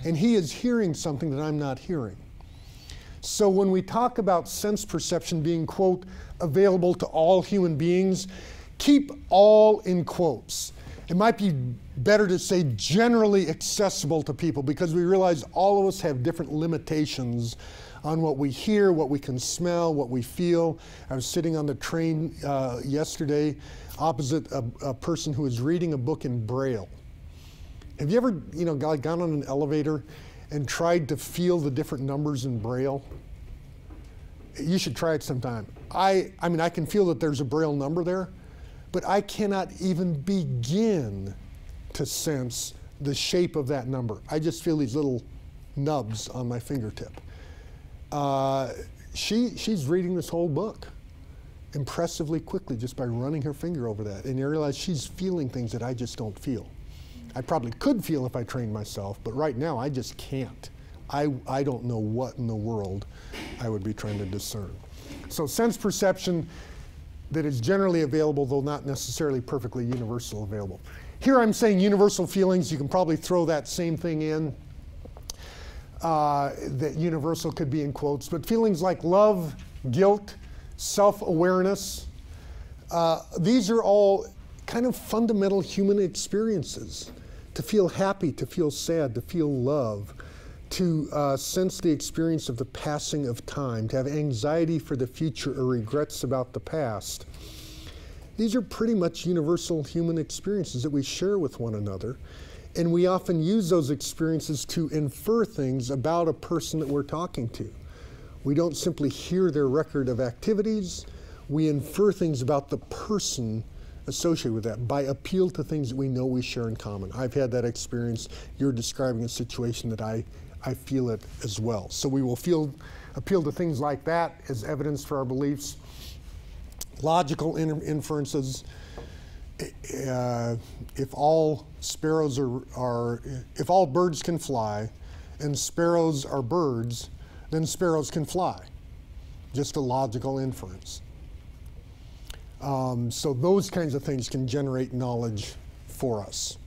And he is hearing something that I'm not hearing. So when we talk about sense perception being, quote, available to all human beings, keep all in quotes. It might be better to say generally accessible to people because we realize all of us have different limitations on what we hear, what we can smell, what we feel. I was sitting on the train yesterday opposite a person who was reading a book in Braille. Have you ever, gone on an elevator and tried to feel the different numbers in Braille? You should try it sometime. I mean, I can feel that there's a Braille number there, but I cannot even begin to sense the shape of that number. I just feel these little nubs on my fingertip. She's reading this whole book impressively quickly just by running her finger over that. And you realize she's feeling things that I just don't feel. I probably could feel if I trained myself, but right now I just can't. I don't know what in the world I would be trying to discern. So sense perception that is generally available, though not necessarily perfectly universal available. Here I'm saying universal feelings. You can probably throw that same thing in. That universal could be in quotes, but feelings like love, guilt, self-awareness, these are all kind of fundamental human experiences. To feel happy, to feel sad, to feel love, to sense the experience of the passing of time, to have anxiety for the future or regrets about the past. These are pretty much universal human experiences that we share with one another. And we often use those experiences to infer things about a person that we're talking to. We don't simply hear their record of activities. We infer things about the person associated with that by appeal to things that we know we share in common. I've had that experience. You're describing a situation that I feel it as well. So we will appeal to things like that as evidence for our beliefs. Logical inferences. If all sparrows if all birds can fly and sparrows are birds, then sparrows can fly. Just a logical inference. So those kinds of things can generate knowledge for us.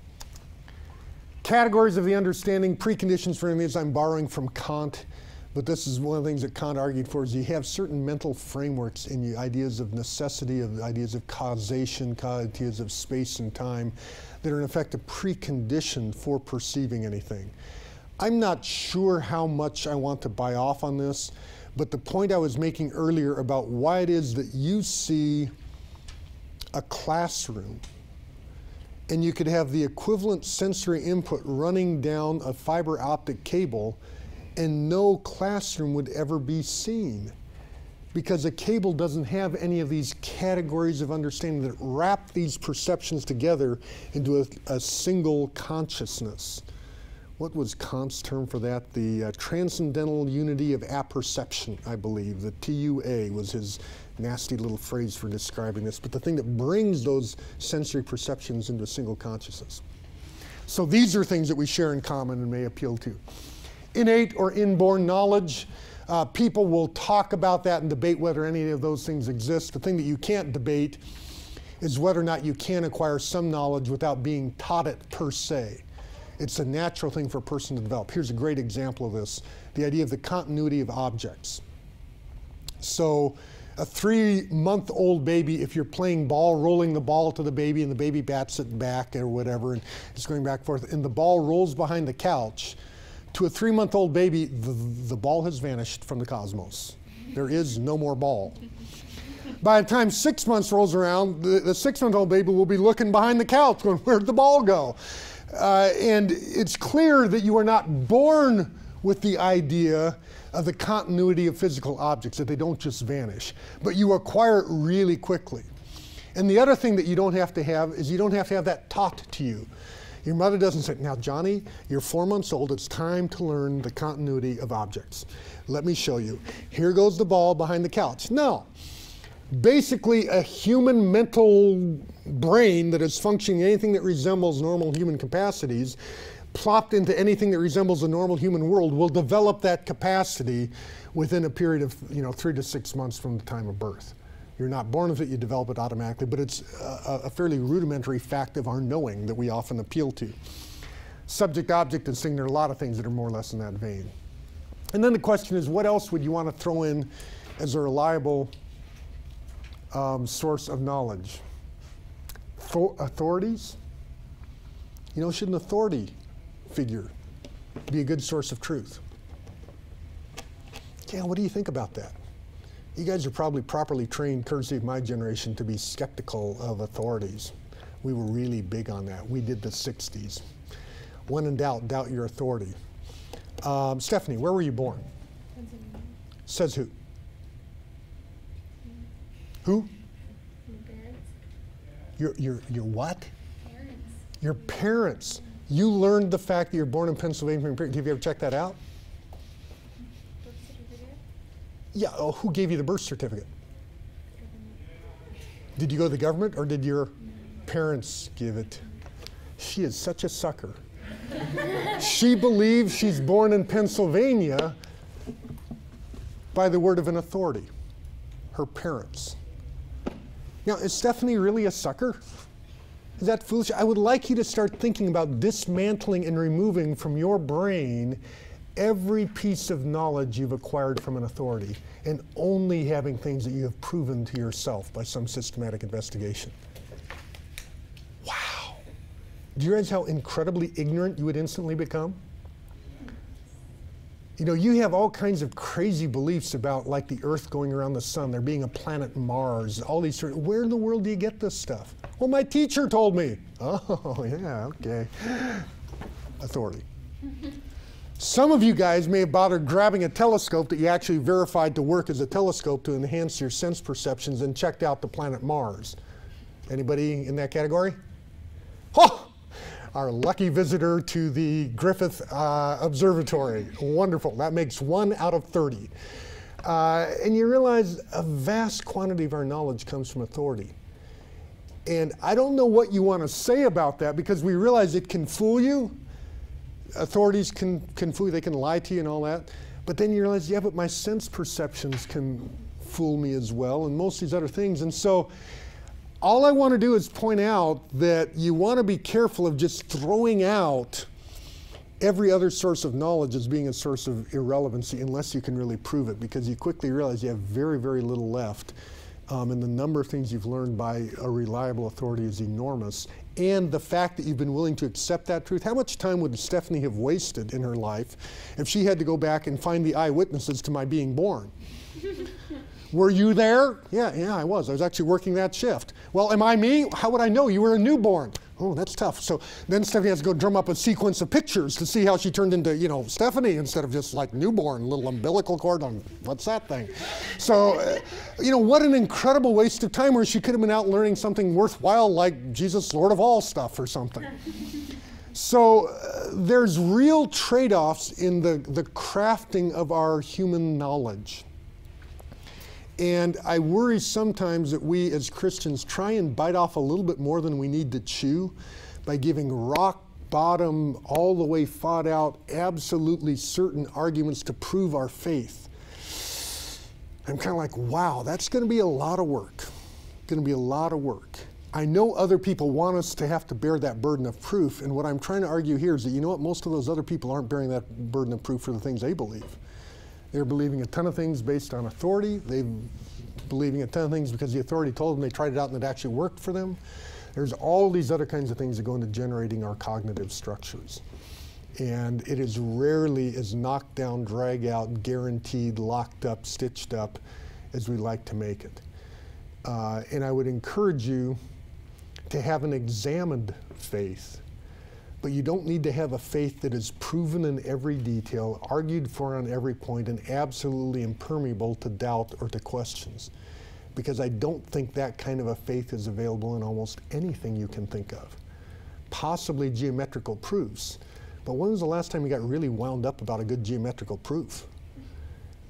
Categories of the understanding, preconditions for images. I'm borrowing from Kant, but this is one of the things that Kant argued for, is you have certain mental frameworks in you, ideas of necessity, ideas of causation, ideas of space and time, that are in effect a precondition for perceiving anything. I'm not sure how much I want to buy off on this, but the point I was making earlier about why it is that you see a classroom and you could have the equivalent sensory input running down a fiber optic cable and no classroom would ever be seen, because a cable doesn't have any of these categories of understanding that wrap these perceptions together into a single consciousness. What was Kant's term for that? The transcendental unity of apperception, I believe. The TUA was his nasty little phrase for describing this, but the thing that brings those sensory perceptions into a single consciousness. So these are things that we share in common and may appeal to. Innate or inborn knowledge. People will talk about that and debate whether any of those things exist. The thing that you can't debate is whether or not you can acquire some knowledge without being taught it per se. It's a natural thing for a person to develop. Here's a great example of this, the idea of the continuity of objects. So a 3-month-old baby, if you're playing ball, rolling the ball to the baby and the baby bats it back or whatever, and it's going back and forth, and the ball rolls behind the couch, to a 3-month-old baby, the ball has vanished from the cosmos. There is no more ball. By the time 6 months rolls around, the 6-month-old baby will be looking behind the couch going, where'd the ball go? And it's clear that you are not born with the idea of the continuity of physical objects, that they don't just vanish, but you acquire it really quickly. And the other thing that you don't have to have is you don't have to have that taught to you. Your mother doesn't say, now Johnny, you're 4 months old, it's time to learn the continuity of objects. Let me show you. Here goes the ball behind the couch. No. Basically, a human mental brain that is functioning anything that resembles normal human capacities, plopped into anything that resembles a normal human world, will develop that capacity within a period of 3 to 6 months from the time of birth. You're not born with it, you develop it automatically, but it's a fairly rudimentary fact of our knowing that we often appeal to. Subject-object instinct, there are a lot of things that are more or less in that vein. And then the question is, what else would you want to throw in as a reliable source of knowledge? Authorities? Should an authority figure be a good source of truth? Yeah, what do you think about that? You guys are probably properly trained, courtesy of my generation, to be skeptical of authorities. We were really big on that. We did the 60s. When in doubt, doubt your authority. Stephanie, where were you born? Pennsylvania. Says who? Who? Parents. Your what? Parents. Your parents. You learned the fact that you're born in Pennsylvania from your parents. Have you ever checked that out? Birth certificate. Yeah. Oh, who gave you the birth certificate? Did you go to the government or did your parents give it? She is such a sucker. She believes she's born in Pennsylvania by the word of an authority, her parents. Now, is Stephanie really a sucker? Is that foolish? I would like you to start thinking about dismantling and removing from your brain every piece of knowledge you've acquired from an authority and only having things that you have proven to yourself by some systematic investigation. Wow. Do you realize how incredibly ignorant you would instantly become? You know, you have all kinds of crazy beliefs about like the Earth going around the sun, there being a planet Mars, all these sort of, where in the world do you get this stuff? Well, my teacher told me. Oh, yeah, okay. Authority. Some of you guys may have bothered grabbing a telescope that you actually verified to work as a telescope to enhance your sense perceptions and checked out the planet Mars. Anybody in that category? Oh! Our lucky visitor to the Griffith Observatory. Wonderful. That makes 1 out of 30. And you realize a vast quantity of our knowledge comes from authority. And I don't know what you want to say about that because we realize it can fool you. Authorities can fool you. They can lie to you and all that. But then you realize, yeah, but my sense perceptions can fool me as well and most of these other things. And so all I want to do is point out that you want to be careful of just throwing out every other source of knowledge as being a source of irrelevancy unless you can really prove it, because you quickly realize you have very, very little left. And the number of things you've learned by a reliable authority is enormous. And the fact that you've been willing to accept that truth. How much time would Stephanie have wasted in her life if she had to go back and find the eyewitnesses to my being born? Were you there? Yeah, I was. I was actually working that shift. Well, am I me? How would I know? You were a newborn. Oh, that's tough. So then Stephanie has to go drum up a sequence of pictures to see how she turned into, you know, Stephanie instead of just like newborn, little umbilical cord on, what's that thing? So, you know, what an incredible waste of time where she could have been out learning something worthwhile like Jesus, Lord of all stuff or something. So there's real trade-offs in the crafting of our human knowledge. And I worry sometimes that we as Christians try and bite off a little bit more than we need to chew by giving rock bottom, all the way thought out, absolutely certain arguments to prove our faith. I'm kind of like, wow, that's going to be a lot of work. Going to be a lot of work. I know other people want us to have to bear that burden of proof, and what I'm trying to argue here is that, you know what, most of those other people aren't bearing that burden of proof for the things they believe. They're believing a ton of things based on authority. They're believing a ton of things because the authority told them, they tried it out and it actually worked for them. There's all these other kinds of things that go into generating our cognitive structures. And it is rarely as knocked down, drag out, guaranteed, locked up, stitched up as we like to make it. And I would encourage you to have an examined faith. But you don't need to have a faith that is proven in every detail, argued for on every point, and absolutely impermeable to doubt or to questions. Because I don't think that kind of a faith is available in almost anything you can think of. Possibly geometrical proofs. But when was the last time you got really wound up about a good geometrical proof?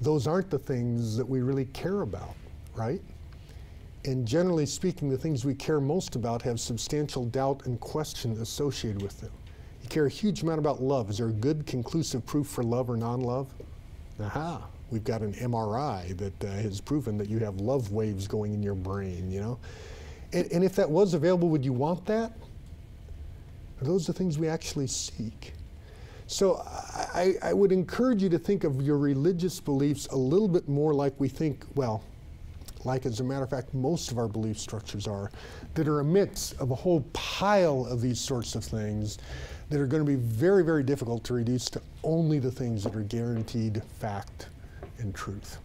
Those aren't the things that we really care about, right? And generally speaking, the things we care most about have substantial doubt and question associated with them. You care a huge amount about love. Is there a good conclusive proof for love or non-love? Aha, we've got an MRI that has proven that you have love waves going in your brain, you know? And if that was available, would you want that? Are those the things we actually seek? So I would encourage you to think of your religious beliefs a little bit more like we think, well, like as a matter of fact, most of our belief structures are, that are a mix of a whole pile of these sorts of things that are going to be very, very difficult to reduce to only the things that are guaranteed fact and truth.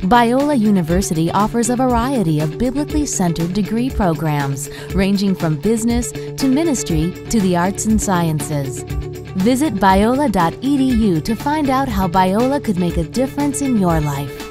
Biola University offers a variety of biblically centered degree programs, ranging from business to ministry to the arts and sciences. Visit biola.edu to find out how Biola could make a difference in your life.